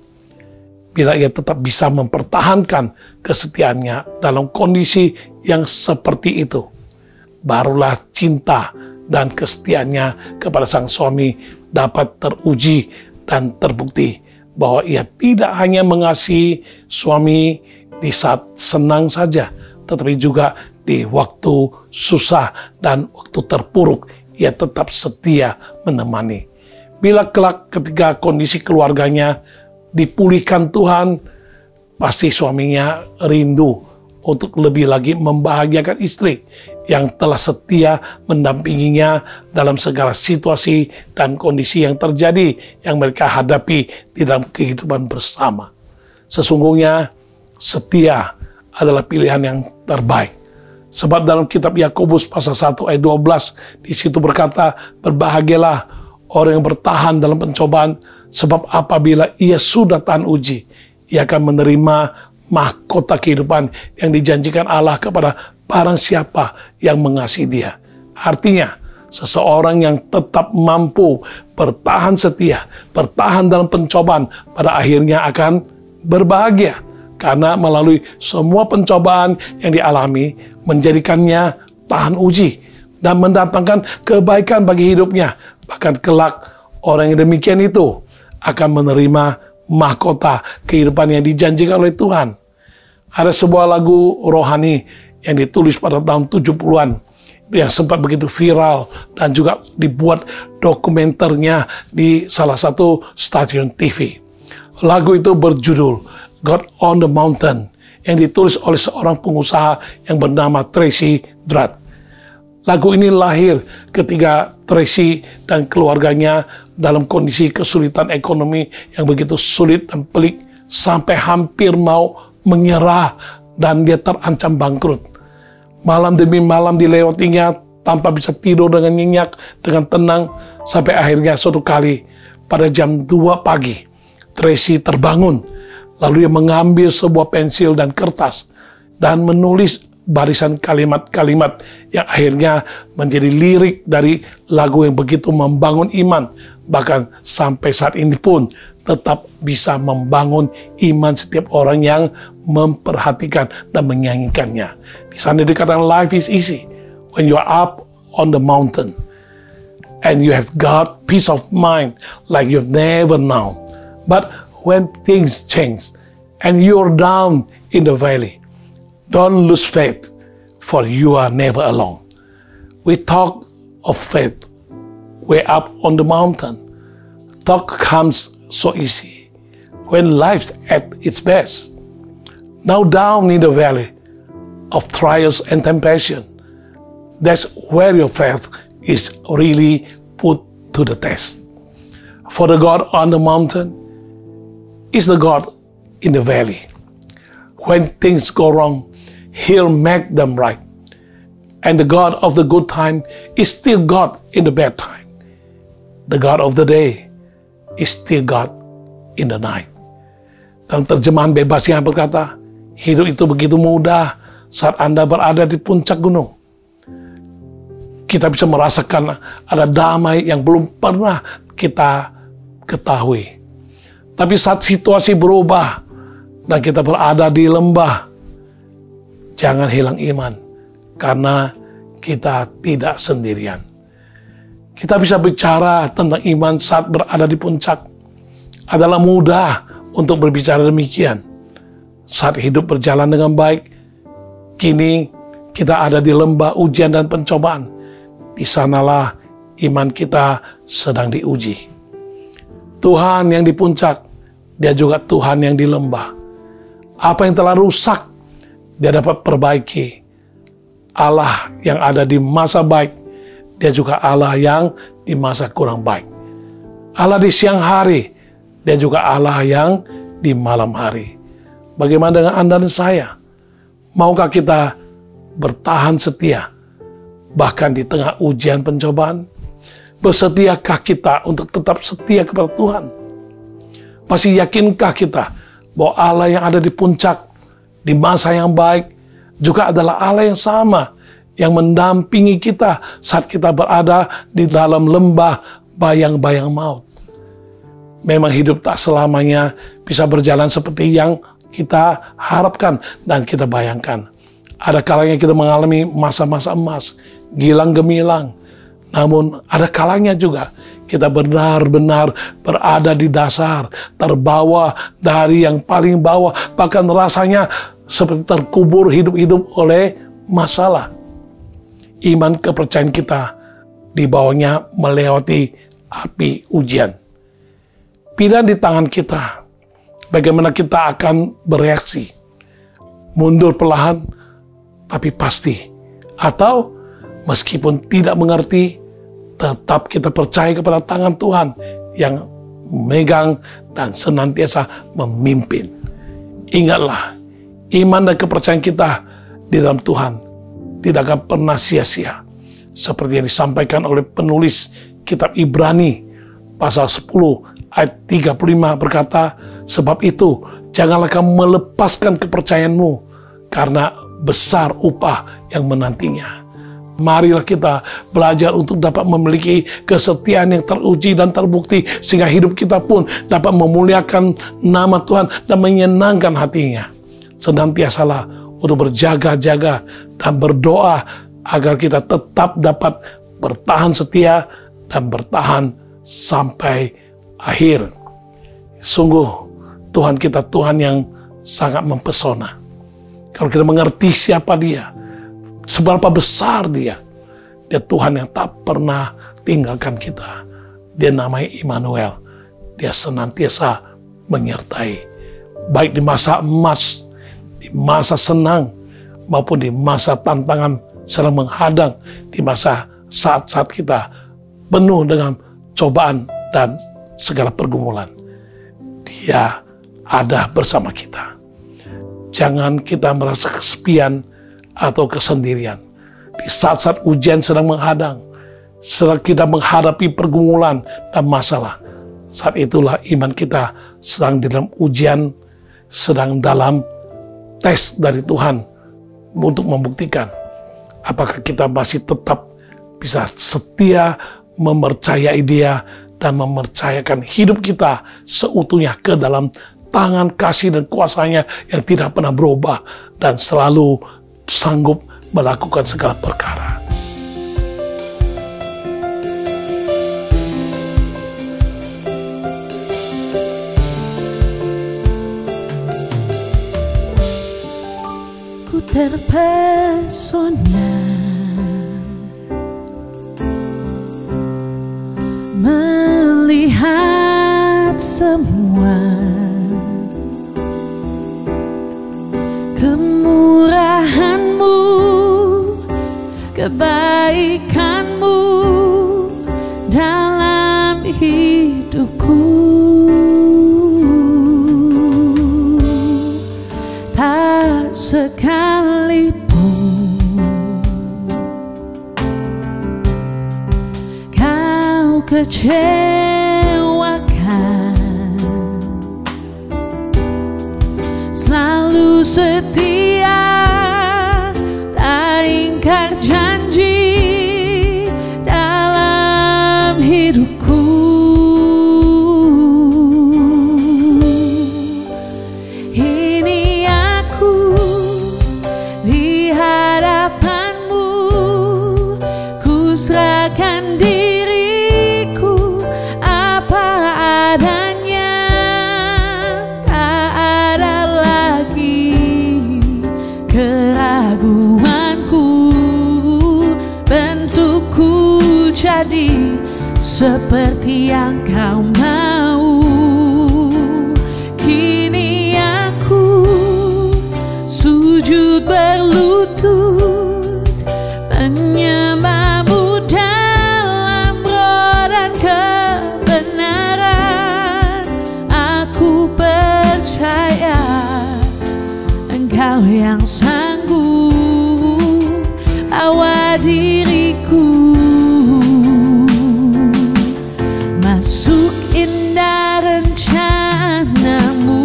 Bila ia tetap bisa mempertahankan kesetiaannya dalam kondisi yang seperti itu, barulah cinta dan kesetiaannya kepada sang suami dapat teruji dan terbukti bahwa ia tidak hanya mengasihi suami di saat senang saja, tetapi juga di waktu susah dan waktu terpuruk ia tetap setia menemani. Bila kelak ketika kondisi keluarganya dipulihkan Tuhan, pasti suaminya rindu untuk lebih lagi membahagiakan istri yang telah setia mendampinginya dalam segala situasi dan kondisi yang terjadi yang mereka hadapi di dalam kehidupan bersama. Sesungguhnya setia adalah pilihan yang terbaik. Sebab dalam kitab Yakobus pasal 1 ayat 12 di situ berkata, berbahagialah orang yang bertahan dalam pencobaan, sebab apabila ia sudah tahan uji, ia akan menerima mahkota kehidupan yang dijanjikan Allah kepada barang siapa yang mengasihi dia. Artinya, seseorang yang tetap mampu bertahan setia, bertahan dalam pencobaan, pada akhirnya akan berbahagia. Karena melalui semua pencobaan yang dialami, menjadikannya tahan uji dan mendatangkan kebaikan bagi hidupnya. Bahkan kelak, orang yang demikian itu akan menerima mahkota kehidupan yang dijanjikan oleh Tuhan. Ada sebuah lagu rohani yang ditulis pada tahun 70-an yang sempat begitu viral dan juga dibuat dokumenternya di salah satu stasiun TV. Lagu itu berjudul God on the Mountain yang ditulis oleh seorang pengusaha yang bernama Tracy Drutt. Lagu ini lahir ketika Tracy dan keluarganya dalam kondisi kesulitan ekonomi yang begitu sulit dan pelik sampai hampir mau menyerah dan dia terancam bangkrut. Malam demi malam dilewatinya tanpa bisa tidur dengan nyenyak, dengan tenang, sampai akhirnya suatu kali pada jam 2 pagi Tracy terbangun, lalu dia mengambil sebuah pensil dan kertas dan menulis barisan kalimat-kalimat yang akhirnya menjadi lirik dari lagu yang begitu membangun iman. Bahkan sampai saat ini pun tetap bisa membangun iman setiap orang yang memperhatikan dan menyanyikannya. Di sana dikatakan life is easy when you are up on the mountain. and you have got peace of mind like you've never known. But when things change and you're down in the valley, don't lose faith, for you are never alone. We talk of faith way up on the mountain. Talk comes so easy when life's at its best. Now down in the valley of trials and temptation, that's where your faith is really put to the test. For the God on the mountain is the God in the valley. When things go wrong, He'll make them right. And the God of the good time is still God in the bad time. The God of the day is still God in the night. Dalam terjemahan bebas yang berkata, hidup itu begitu mudah saat Anda berada di puncak gunung. Kita bisa merasakan ada damai yang belum pernah kita ketahui. Tapi saat situasi berubah dan kita berada di lembah, jangan hilang iman, karena kita tidak sendirian. Kita bisa bicara tentang iman saat berada di puncak. Adalah mudah untuk berbicara demikian. Saat hidup berjalan dengan baik, kini kita ada di lembah ujian dan pencobaan. Di sanalah iman kita sedang diuji. Tuhan yang di puncak, Dia juga Tuhan yang di lembah. Apa yang telah rusak, Dia dapat perbaiki. Allah yang ada di masa baik, Dia juga Allah yang di masa kurang baik. Allah di siang hari, Dia juga Allah yang di malam hari. Bagaimana dengan Anda dan saya? Maukah kita bertahan setia, bahkan di tengah ujian pencobaan? Bersetiakah kita untuk tetap setia kepada Tuhan? Masih yakinkah kita bahwa Allah yang ada di puncak, di masa yang baik, juga adalah Allah yang sama, yang mendampingi kita saat kita berada di dalam lembah bayang-bayang maut? Memang hidup tak selamanya bisa berjalan seperti yang kita harapkan dan kita bayangkan. Ada kalanya kita mengalami masa-masa emas, gilang gemilang. Namun ada kalanya juga kita benar-benar berada di dasar, terbawa dari yang paling bawah, bahkan rasanya seperti terkubur hidup-hidup oleh masalah. Iman kepercayaan kita di bawahnya melewati api ujian. Pilihan di tangan kita, bagaimana kita akan bereaksi. Mundur perlahan, tapi pasti. Atau meskipun tidak mengerti, tetap kita percaya kepada tangan Tuhan yang memegang dan senantiasa memimpin. Ingatlah, iman dan kepercayaan kita di dalam Tuhan tidak akan pernah sia-sia. Seperti yang disampaikan oleh penulis kitab Ibrani, pasal 10 ayat 35 berkata, sebab itu janganlah kamu melepaskan kepercayaanmu, karena besar upah yang menantinya. Marilah kita belajar untuk dapat memiliki kesetiaan yang teruji dan terbukti, sehingga hidup kita pun dapat memuliakan nama Tuhan dan menyenangkan hatinya. Senantiasalah untuk berjaga-jaga dan berdoa agar kita tetap dapat bertahan setia dan bertahan sampai akhir. Sungguh Tuhan kita Tuhan yang sangat mempesona. Kalau kita mengerti siapa Dia, seberapa besar Dia Tuhan yang tak pernah tinggalkan kita. Dia namanya Immanuel. Dia senantiasa menyertai, baik di masa emas, di masa senang, maupun di masa tantangan sedang menghadang, di masa saat-saat kita penuh dengan cobaan dan segala pergumulan. Dia ada bersama kita. Jangan kita merasa kesepian atau kesendirian. Di saat-saat ujian sedang menghadang, saat kita menghadapi pergumulan dan masalah, saat itulah iman kita sedang dalam ujian, sedang dalam tes dari Tuhan untuk membuktikan apakah kita masih tetap bisa setia mempercayai Dia dan mempercayakan hidup kita seutuhnya ke dalam tangan kasih dan kuasa-Nya yang tidak pernah berubah dan selalu sanggup melakukan segala perkara. terpesona melihat semua kemurahan-Mu, kebaikan-Mu dalam hidupku. Tak sekalipun Kau kecewakan, selalu setia, tak ingkar janji dalam hidupku. Ini aku di hadapan-Mu, ku serahkan diriku apa adanya. Tak ada lagi keraguanku, bentukku jadi seperti yang Kau mau. Kini aku sujud berlutut menyembah-Mu dalam roh dan kebenaran. Aku percaya Engkau yang sanggup bawa diriku masuk indah rencana-Mu.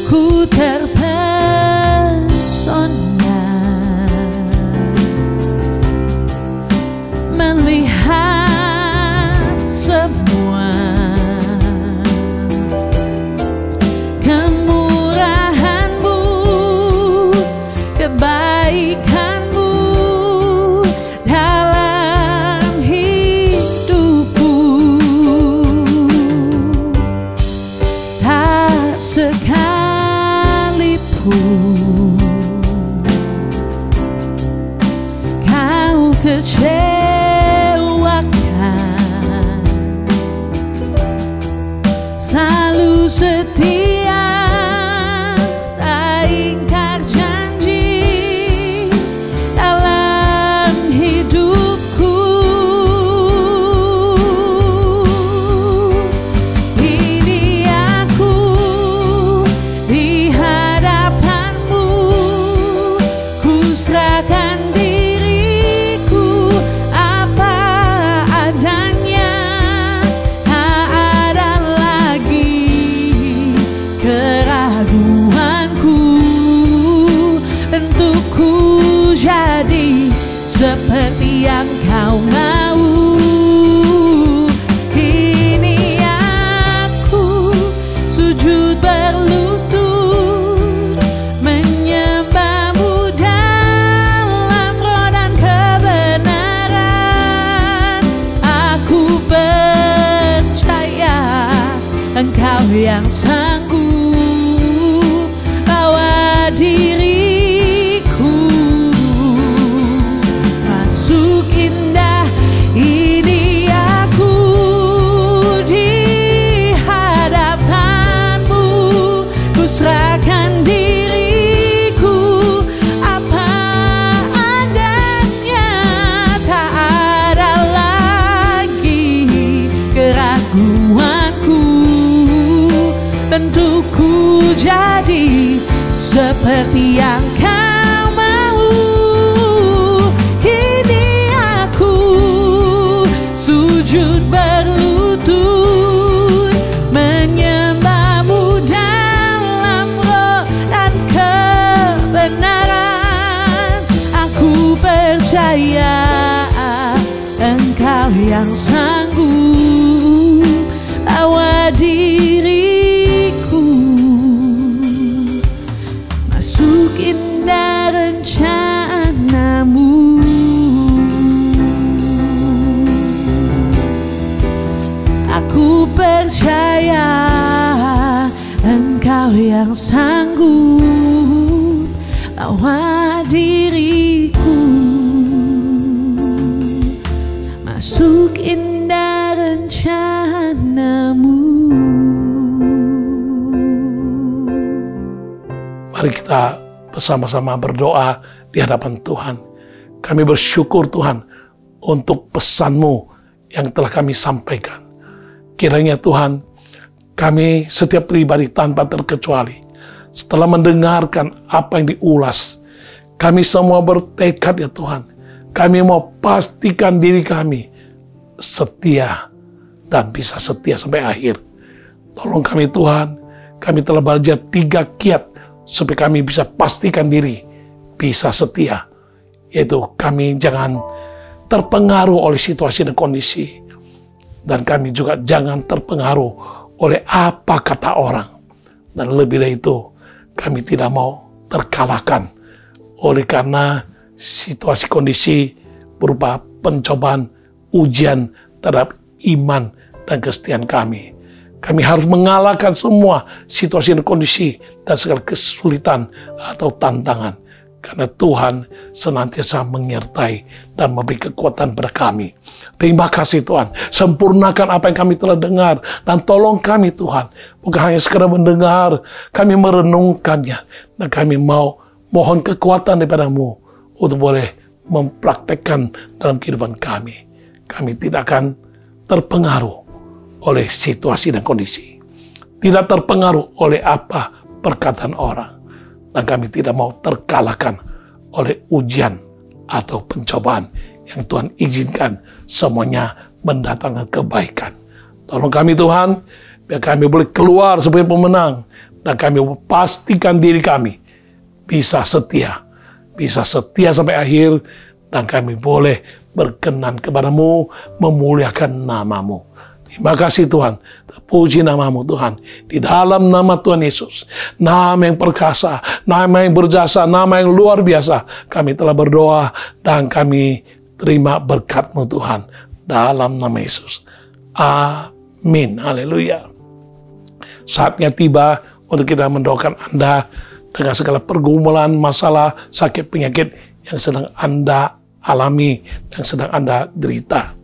Ku terpesona melihat semua kemurahan-Mu, kebaikan-Mu dalam hidupku. Tak sekalipun Kau kecewakan, selalu setia, tak ingkar janji dalam hidupku. Ini aku di hadapan-Mu, ku serahkan diriku apa adanya. Tak ada lagi keraguanku, bentukku jadi seperti yang Kau mau. Kini aku sujud berlutut menyembah-Mu dalam roh dan kebenaran. Aku percaya Engkau yang sanggup bawa diriku masuk indah. Ini aku di hadapan-Mu, ku serahkan diriku apa adanya. Tak ada lagi keraguanku, bentukku jadi seperti yang Kau mau. Kini aku sujud berlutut menyembah-Mu dalam roh dan kebenaran. Aku percaya Engkau yang sanggup bawa diriku masuk indah rencana-Mu. percaya Engkau yang sanggup lawan diriku, masuk indah rencanamu. Mari kita bersama-sama berdoa di hadapan Tuhan. Kami bersyukur Tuhan untuk pesan-Mu yang telah kami sampaikan. Kiranya Tuhan, kami setiap pribadi tanpa terkecuali, setelah mendengarkan apa yang diulas, kami semua bertekad ya Tuhan, kami mau pastikan diri kami setia dan bisa setia sampai akhir. Tolong kami Tuhan, kami telah belajar 3 kiat supaya kami bisa pastikan diri bisa setia, yaitu kami jangan terpengaruh oleh situasi dan kondisi, dan kami juga jangan terpengaruh oleh apa kata orang, dan lebih dari itu kami tidak mau terkalahkan oleh karena situasi kondisi berupa pencobaan, ujian terhadap iman dan kesetiaan kami. Kami harus mengalahkan semua situasi dan kondisi dan segala kesulitan atau tantangan, karena Tuhan senantiasa menyertai dan memberi kekuatan pada kami. Terima kasih Tuhan, sempurnakan apa yang kami telah dengar, dan tolong kami Tuhan, bukan hanya sekedar mendengar, kami merenungkannya, dan kami mau mohon kekuatan daripada-Mu untuk boleh mempraktekkan dalam kehidupan kami. Kami tidak akan terpengaruh oleh situasi dan kondisi, tidak terpengaruh oleh apa perkataan orang, dan kami tidak mau terkalahkan oleh ujian atau pencobaan yang Tuhan izinkan, semuanya mendatangkan kebaikan. Tolong kami Tuhan, biar kami boleh keluar sebagai pemenang, dan kami pastikan diri kami bisa setia sampai akhir, dan kami boleh berkenan kepada-Mu, memuliakan nama-Mu. Terima kasih Tuhan, terpuji nama-Mu Tuhan, di dalam nama Tuhan Yesus, nama yang perkasa, nama yang berjasa, nama yang luar biasa, kami telah berdoa dan kami terima berkat-Mu Tuhan, dalam nama Yesus. Amin. Haleluya. Saatnya tiba untuk kita mendoakan Anda dengan segala pergumulan, masalah, sakit, penyakit yang sedang Anda alami, yang sedang Anda derita.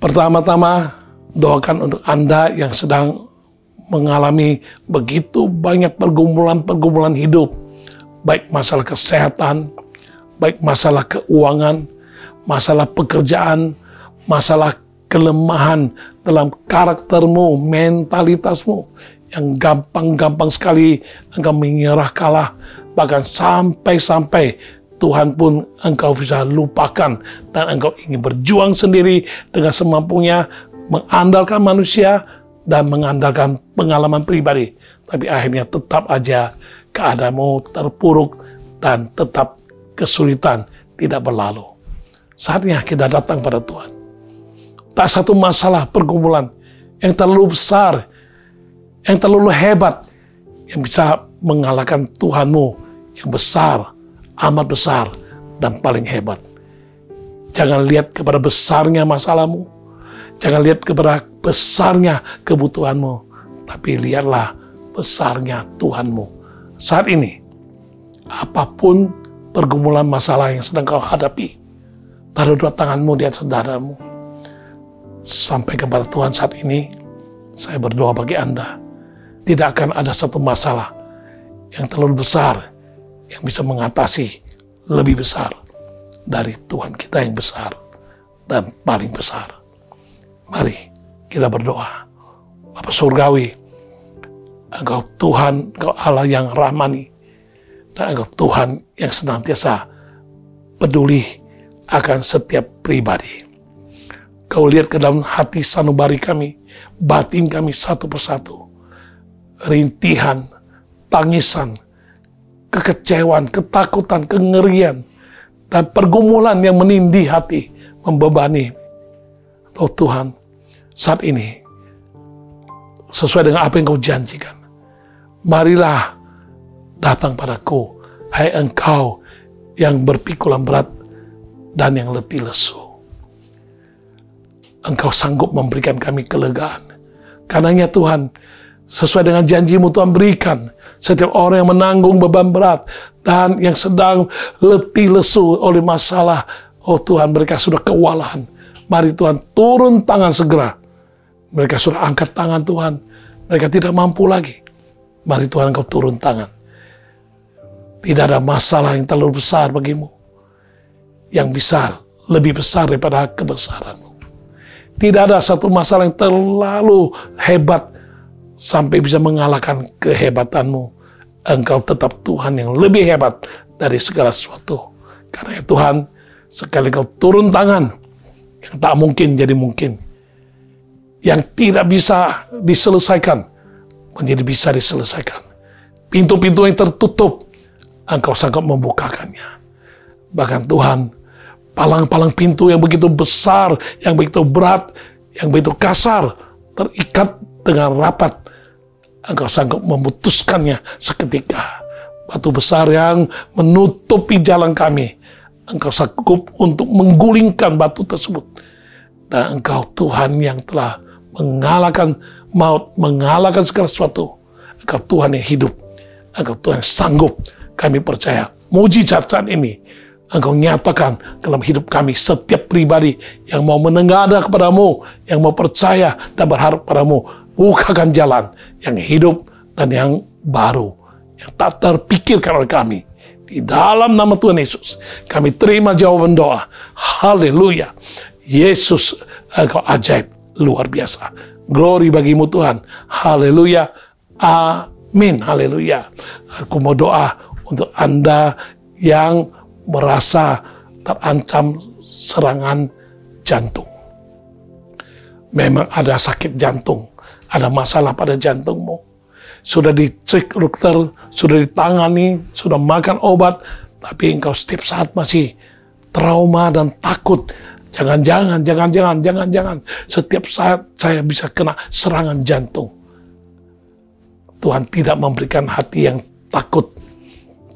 Pertama-tama, doakan untuk Anda yang sedang mengalami begitu banyak pergumulan-pergumulan hidup, baik masalah kesehatan, baik masalah keuangan, masalah pekerjaan, masalah kelemahan dalam karaktermu, mentalitasmu, yang gampang-gampang sekali engkau menyerah kalah, bahkan sampai-sampai Tuhan pun engkau bisa lupakan, dan engkau ingin berjuang sendiri dengan semampunya, mengandalkan manusia dan mengandalkan pengalaman pribadi, tapi akhirnya tetap aja keadaanmu terpuruk dan tetap kesulitan tidak berlalu. Saatnya kita datang pada Tuhan. Tak satu masalah pergumulan yang terlalu besar, yang terlalu hebat, yang bisa mengalahkan Tuhanmu yang besar, amat besar, dan paling hebat. Jangan lihat kepada besarnya masalahmu, jangan lihat kepada besarnya kebutuhanmu, tapi lihatlah besarnya Tuhanmu. Saat ini, apapun pergumulan masalah yang sedang kau hadapi, taruh 2 tanganmu di atas dadamu, sampaikan kepada Tuhan. Saat ini, saya berdoa bagi Anda, tidak akan ada satu masalah yang terlalu besar yang bisa mengatasi lebih besar dari Tuhan kita yang besar dan paling besar. Mari kita berdoa. Bapa Surgawi, Engkau Tuhan, Engkau Allah yang rahmani, dan Engkau Tuhan yang senantiasa peduli akan setiap pribadi. Kau lihat ke dalam hati sanubari kami, batin kami satu persatu, rintihan, tangisan, kekecewaan, ketakutan, kengerian, dan pergumulan yang menindih hati, membebani. Oh Tuhan, saat ini, sesuai dengan apa yang Kau janjikan, marilah datang padaku, hai engkau yang berpikulan berat dan yang letih lesu. Engkau sanggup memberikan kami kelegaan. Karenanya Tuhan, sesuai dengan janji-Mu Tuhan, berikan setiap orang yang menanggung beban berat dan yang sedang letih lesu oleh masalah. Oh Tuhan, mereka sudah kewalahan. Mari Tuhan, turun tangan segera. Mereka sudah angkat tangan Tuhan. Mereka tidak mampu lagi. Mari Tuhan, Engkau turun tangan. Tidak ada masalah yang terlalu besar bagimu, yang bisa lebih besar daripada kebesaran-Mu. Tidak ada satu masalah yang terlalu hebat sampai bisa mengalahkan kehebatan-Mu. Engkau tetap Tuhan yang lebih hebat dari segala sesuatu. Karena ya Tuhan, sekali Engkau turun tangan, yang tak mungkin jadi mungkin. Yang tidak bisa diselesaikan, menjadi bisa diselesaikan. Pintu-pintu yang tertutup, Engkau sanggup membukakannya. Bahkan Tuhan, palang-palang pintu yang begitu besar, yang begitu berat, yang begitu kasar, terikat dengan rapat, Engkau sanggup memutuskannya seketika. Batu besar yang menutupi jalan kami, Engkau sanggup untuk menggulingkan batu tersebut. Dan Engkau Tuhan yang telah mengalahkan maut, mengalahkan segala sesuatu. Engkau Tuhan yang hidup, Engkau Tuhan yang sanggup. Kami percaya mujizat saat ini Engkau nyatakan dalam hidup kami, setiap pribadi yang mau menengadah kepadamu, yang mau percaya dan berharap padamu. Bukakan jalan yang hidup dan yang baru, yang tak terpikirkan oleh kami. Di dalam nama Tuhan Yesus, kami terima jawaban doa. Haleluya. Yesus, Engkau ajaib, luar biasa. Glory bagimu Tuhan. Haleluya. Amin. Haleluya. Aku mau doa untuk Anda yang merasa terancam serangan jantung. Memang ada sakit jantung, ada masalah pada jantungmu. Sudah dicek dokter, sudah ditangani, sudah makan obat, tapi engkau setiap saat masih trauma dan takut. Jangan-jangan setiap saat saya bisa kena serangan jantung. Tuhan tidak memberikan hati yang takut,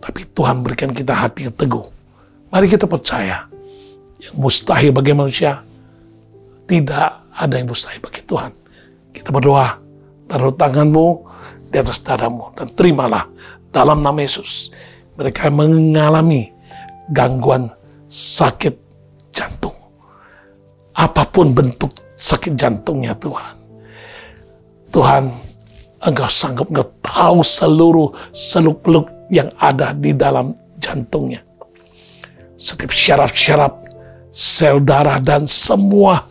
tapi Tuhan berikan kita hati yang teguh. Mari kita percaya, yang mustahil bagi manusia, tidak ada yang mustahil bagi Tuhan. Kita berdoa, taruh tanganmu di atas dadamu, dan terimalah dalam nama Yesus. Mereka yang mengalami gangguan sakit jantung, apapun bentuk sakit jantungnya Tuhan. Tuhan, Engkau sanggup, Engkau tahu seluruh seluk-beluk yang ada di dalam jantungnya. Setiap syaraf-syaraf, sel darah, dan semua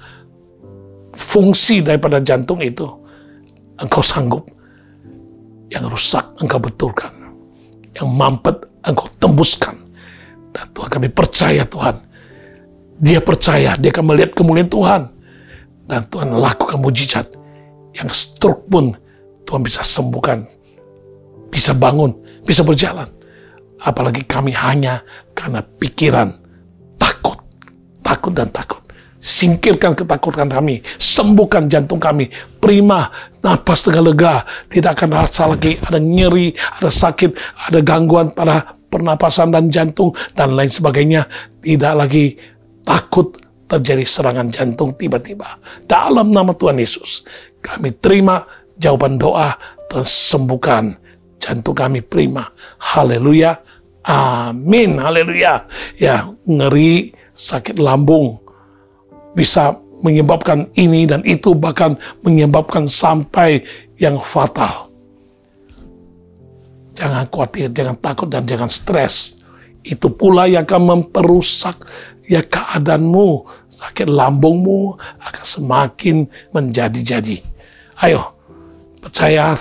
fungsi daripada jantung itu, Engkau sanggup. Yang rusak, Engkau betulkan. Yang mampet, Engkau tembuskan. Dan Tuhan, kami percaya Tuhan. Dia percaya, dia akan melihat kemuliaan Tuhan. Dan Tuhan lakukan mujizat. Yang stroke pun Tuhan bisa sembuhkan, bisa bangun, bisa berjalan. Apalagi kami hanya karena pikiran takut dan takut. Singkirkan ketakutan kami, sembuhkan jantung kami, prima, napas dengan lega, tidak akan rasa lagi ada nyeri, ada sakit, ada gangguan pada pernapasan dan jantung, dan lain sebagainya. Tidak lagi takut terjadi serangan jantung tiba-tiba. Dalam nama Tuhan Yesus, kami terima jawaban doa, Tuhan sembuhkan jantung kami, prima. Haleluya. Amin. Haleluya. Ya, ngeri, sakit lambung bisa menyebabkan ini dan itu, bahkan menyebabkan sampai yang fatal. Jangan khawatir, jangan takut, dan jangan stres. Itu pula yang akan memperusak ya keadaanmu. Sakit lambungmu akan semakin menjadi-jadi. Ayo, percaya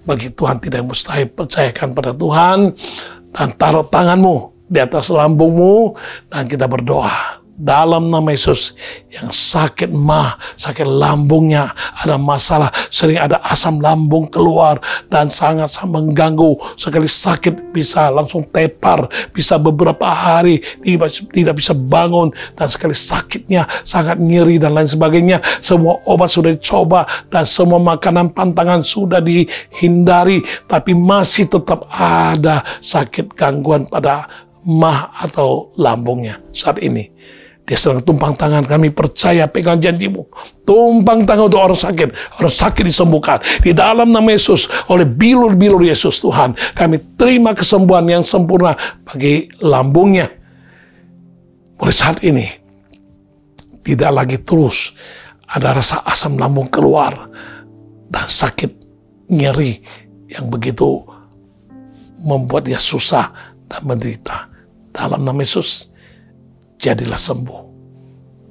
bagi Tuhan tidak mustahil. Percayakan pada Tuhan dan taruh tanganmu di atas lambungmu, dan kita berdoa dalam nama Yesus. Yang sakit sakit lambungnya, ada masalah, sering ada asam lambung keluar dan sangat mengganggu. Sekali sakit bisa langsung tepar, bisa beberapa hari tidak bisa bangun, dan sekali sakitnya sangat nyeri dan lain sebagainya. Semua obat sudah dicoba dan semua makanan pantangan sudah dihindari, tapi masih tetap ada sakit gangguan pada atau lambungnya saat ini. Dia sedang tumpang tangan, kami percaya pegang janji-Mu. Tumpang tangan untuk orang sakit disembuhkan. Di dalam nama Yesus, oleh bilur-bilur Yesus Tuhan, kami terima kesembuhan yang sempurna bagi lambungnya. Mulai saat ini, tidak lagi terus ada rasa asam lambung keluar, dan sakit, nyeri yang begitu membuat dia susah dan menderita. Dalam nama Yesus, jadilah sembuh.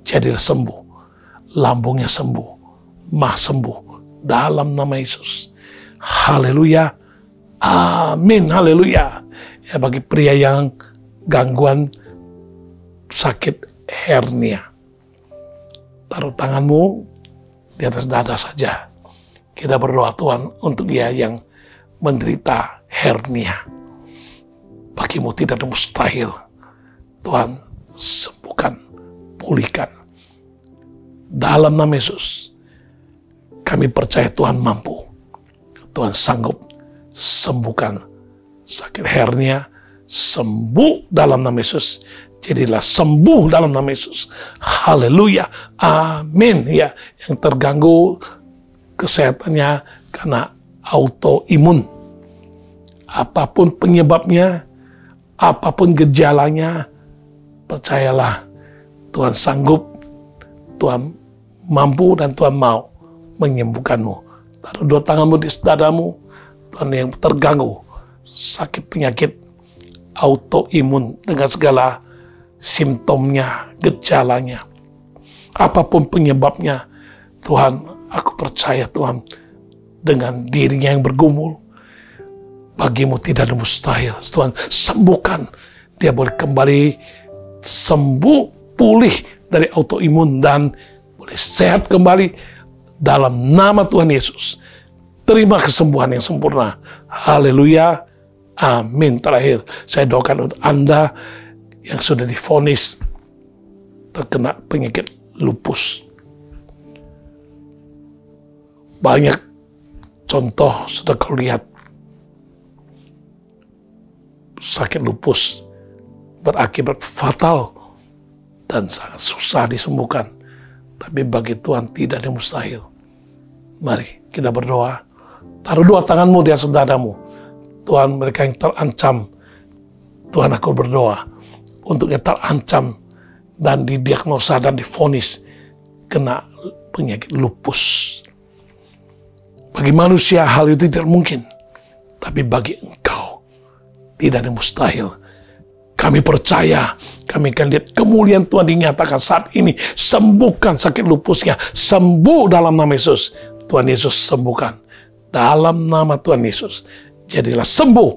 Jadilah sembuh. Lambungnya sembuh. Mah sembuh. Dalam nama Yesus. Haleluya. Amin. Haleluya. Ya, bagi pria yang gangguan sakit hernia, taruh tanganmu di atas dada saja. Kita berdoa Tuhan untuk dia yang menderita hernia. Bagimu tidak ada mustahil. Tuhan, sembuhkan, pulihkan. Dalam nama Yesus, kami percaya Tuhan mampu. Tuhan sanggup sembuhkan sakit hernia. Sembuh dalam nama Yesus. Jadilah sembuh dalam nama Yesus. Haleluya. Amin. Ya, yang terganggu kesehatannya karena autoimun. Apapun penyebabnya, apapun gejalanya, percayalah Tuhan sanggup, Tuhan mampu, dan Tuhan mau menyembuhkanmu. Taruh dua tanganmu di dadamu. Tuhan yang terganggu sakit penyakit autoimun dengan segala simptomnya, gejalanya, apapun penyebabnya, Tuhan, aku percaya Tuhan, dengan dirinya yang bergumul, bagimu tidak ada mustahil. Tuhan, sembuhkan. Dia boleh kembali sembuh, pulih dari autoimun, dan boleh sehat kembali dalam nama Tuhan Yesus. Terima kesembuhan yang sempurna. Haleluya. Amin. Terakhir, saya doakan untuk Anda yang sudah divonis terkena penyakit lupus. Banyak contoh sudah kau lihat. Sakit lupus berakibat fatal dan sangat susah disembuhkan. Tapi bagi Tuhan tidak ada mustahil. Mari kita berdoa. Taruh dua tanganmu di atas dadamu. Tuhan, mereka yang terancam, Tuhan, aku berdoa untuk yang terancam dan didiagnosa dan divonis kena penyakit lupus. Bagi manusia hal itu tidak mungkin, tapi bagi Engkau tidak ada mustahil. Kami percaya, kami akan lihat kemuliaan Tuhan dinyatakan saat ini. Sembuhkan sakit lupusnya, sembuh dalam nama Yesus. Tuhan Yesus sembuhkan dalam nama Tuhan Yesus. Jadilah sembuh.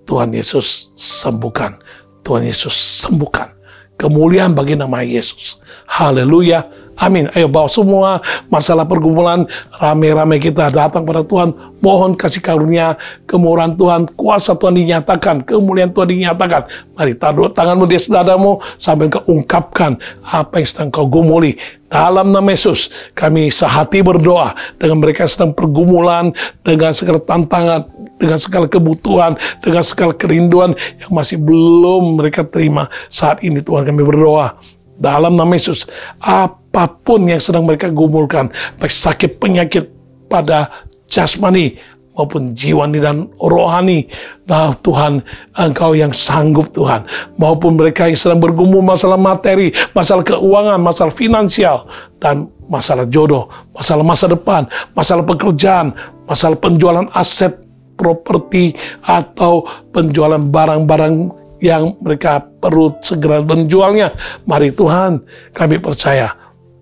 Tuhan Yesus sembuhkan. Tuhan Yesus sembuhkan. Kemuliaan bagi nama Yesus. Haleluya. Amin. Ayo bawa semua masalah pergumulan, rame-rame kita datang pada Tuhan. Mohon kasih karunia, kemurahan Tuhan, kuasa Tuhan dinyatakan, kemuliaan Tuhan dinyatakan. Mari taruh tanganmu di dadamu sambil kau ungkapkan apa yang sedang kau gumuli. Dalam nama Yesus, kami sehati berdoa dengan mereka yang sedang pergumulan, dengan segala tantangan, dengan segala kebutuhan, dengan segala kerinduan yang masih belum mereka terima. Saat ini Tuhan, kami berdoa dalam nama Yesus, apapun yang sedang mereka gumulkan, baik sakit penyakit pada jasmani maupun jiwani dan rohani, nah Tuhan, Engkau yang sanggup Tuhan, maupun mereka yang sedang bergumul masalah materi, masalah keuangan, masalah finansial, dan masalah jodoh, masalah masa depan, masalah pekerjaan, masalah penjualan aset, properti, atau penjualan barang-barang yang mereka perlu segera menjualnya. Mari Tuhan, kami percaya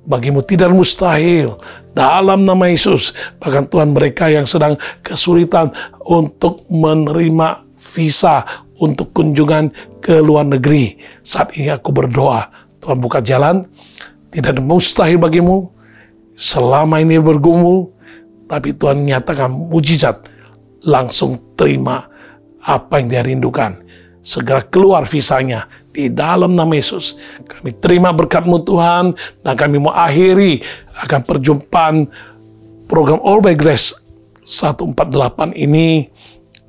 bagimu tidak mustahil. Dalam nama Yesus, bahkan Tuhan, mereka yang sedang kesulitan untuk menerima visa untuk kunjungan ke luar negeri, saat ini aku berdoa, Tuhan buka jalan. Tidak ada mustahil bagimu. Selama ini bergumul, tapi Tuhan nyatakan mujizat. Langsung terima apa yang dia rindukan. Segera keluar visanya di dalam nama Yesus. Kami terima berkat-Mu Tuhan, dan kami mau akhiri akan perjumpaan program All by Grace 148 ini,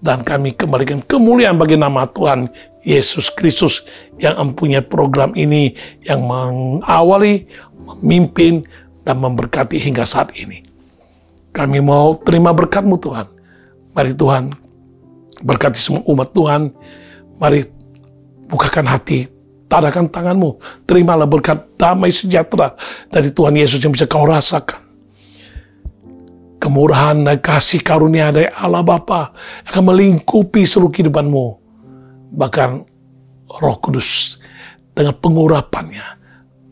dan kami kembalikan kemuliaan bagi nama Tuhan Yesus Kristus yang mempunyai program ini, yang mengawali, memimpin, dan memberkati hingga saat ini. Kami mau terima berkat-Mu Tuhan. Mari Tuhan, berkati semua umat Tuhan. Mari bukakan hati, tadakan tangan-Mu. Terimalah berkat damai sejahtera dari Tuhan Yesus yang bisa kau rasakan. Kemurahan dan kasih karunia dari Allah Bapa akan melingkupi seluruh kehidupan-Mu. Bahkan Roh Kudus dengan pengurapannya,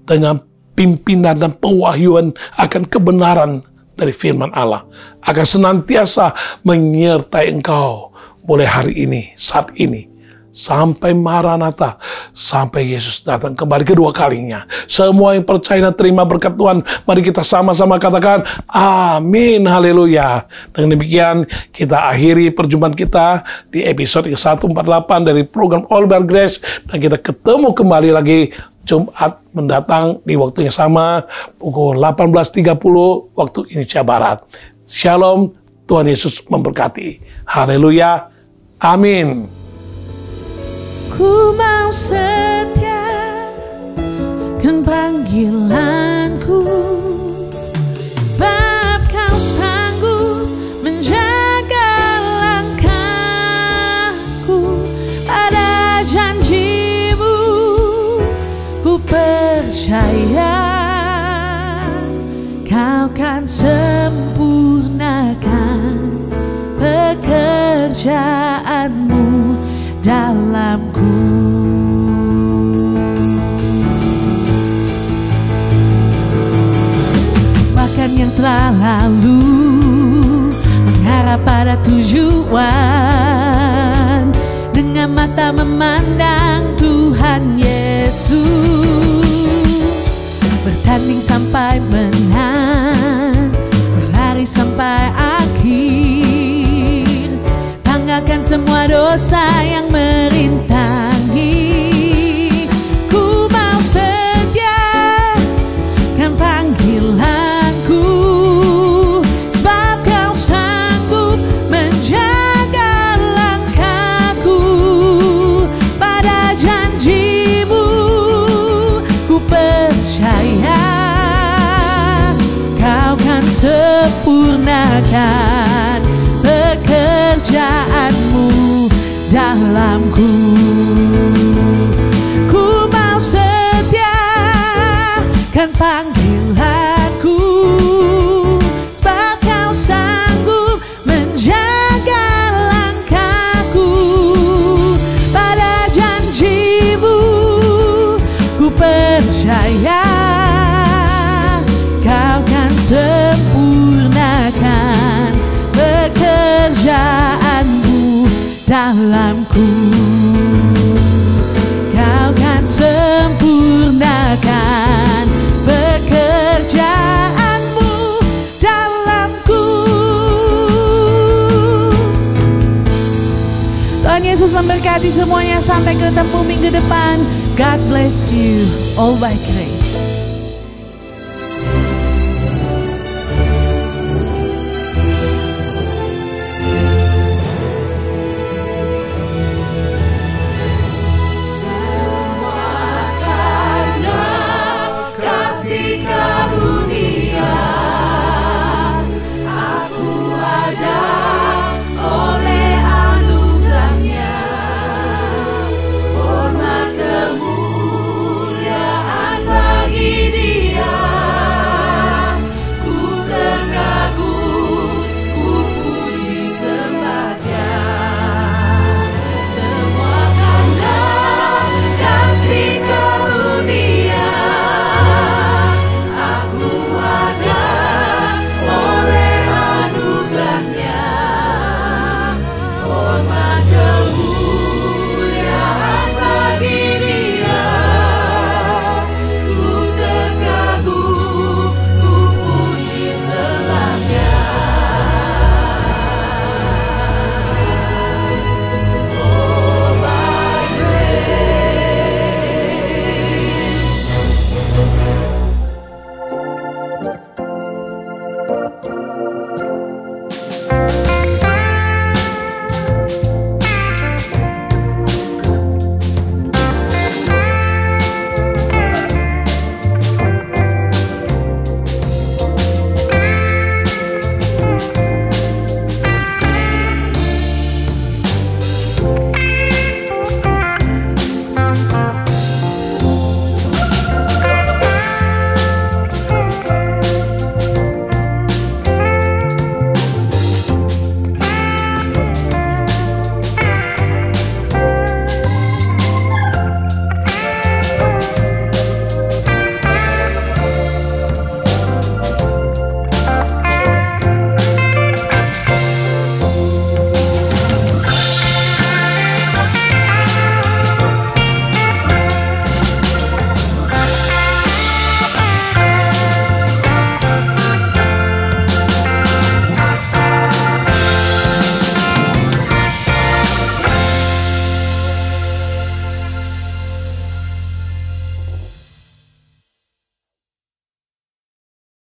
dengan pimpinan dan pewahyuan akan kebenaran dari firman Allah, akan senantiasa menyertai engkau mulai hari ini, saat ini, sampai Maranatha, sampai Yesus datang kembali kedua kalinya. Semua yang percaya dan terima berkat Tuhan, mari kita sama-sama katakan amin, haleluya. Dengan demikian kita akhiri perjumpaan kita di episode 148 dari program All By Grace, dan kita ketemu kembali lagi Jumat mendatang di waktu yang sama pukul 18.30 waktu Indonesia Barat. Shalom, Tuhan Yesus memberkati. Haleluya, amin. Ku mau setia kan panggilanku, sebab kau sanggup menjaga langkahku. Pada janjimu ku percaya, kau kan sempurnakan pekerjaanmu dalamku. Bahkan yang telah lalu mengharap pada tujuan, dengan mata memandang Tuhan Yesus, bertanding sampai menang, berlari sampai akhir, tanggalkan semua dosa yang merintangi. Ku mau setia kan panggilanku, sebab kau sanggup menjaga langkahku. Pada janjimu ku percaya, kau kan sempurnakan pekerjaanmu dalamku. Ku mau setia kan panggilanku, sebab kau sanggup menjaga langkahku. Pada janjimu ku percaya, kau kan sempurnakan pekerjaanmu dalamku. Kau kan sempurnakan pekerjaanmu dalamku. Tuhan Yesus memberkati semuanya sampai ketemu minggu depan. God bless you. All by grace.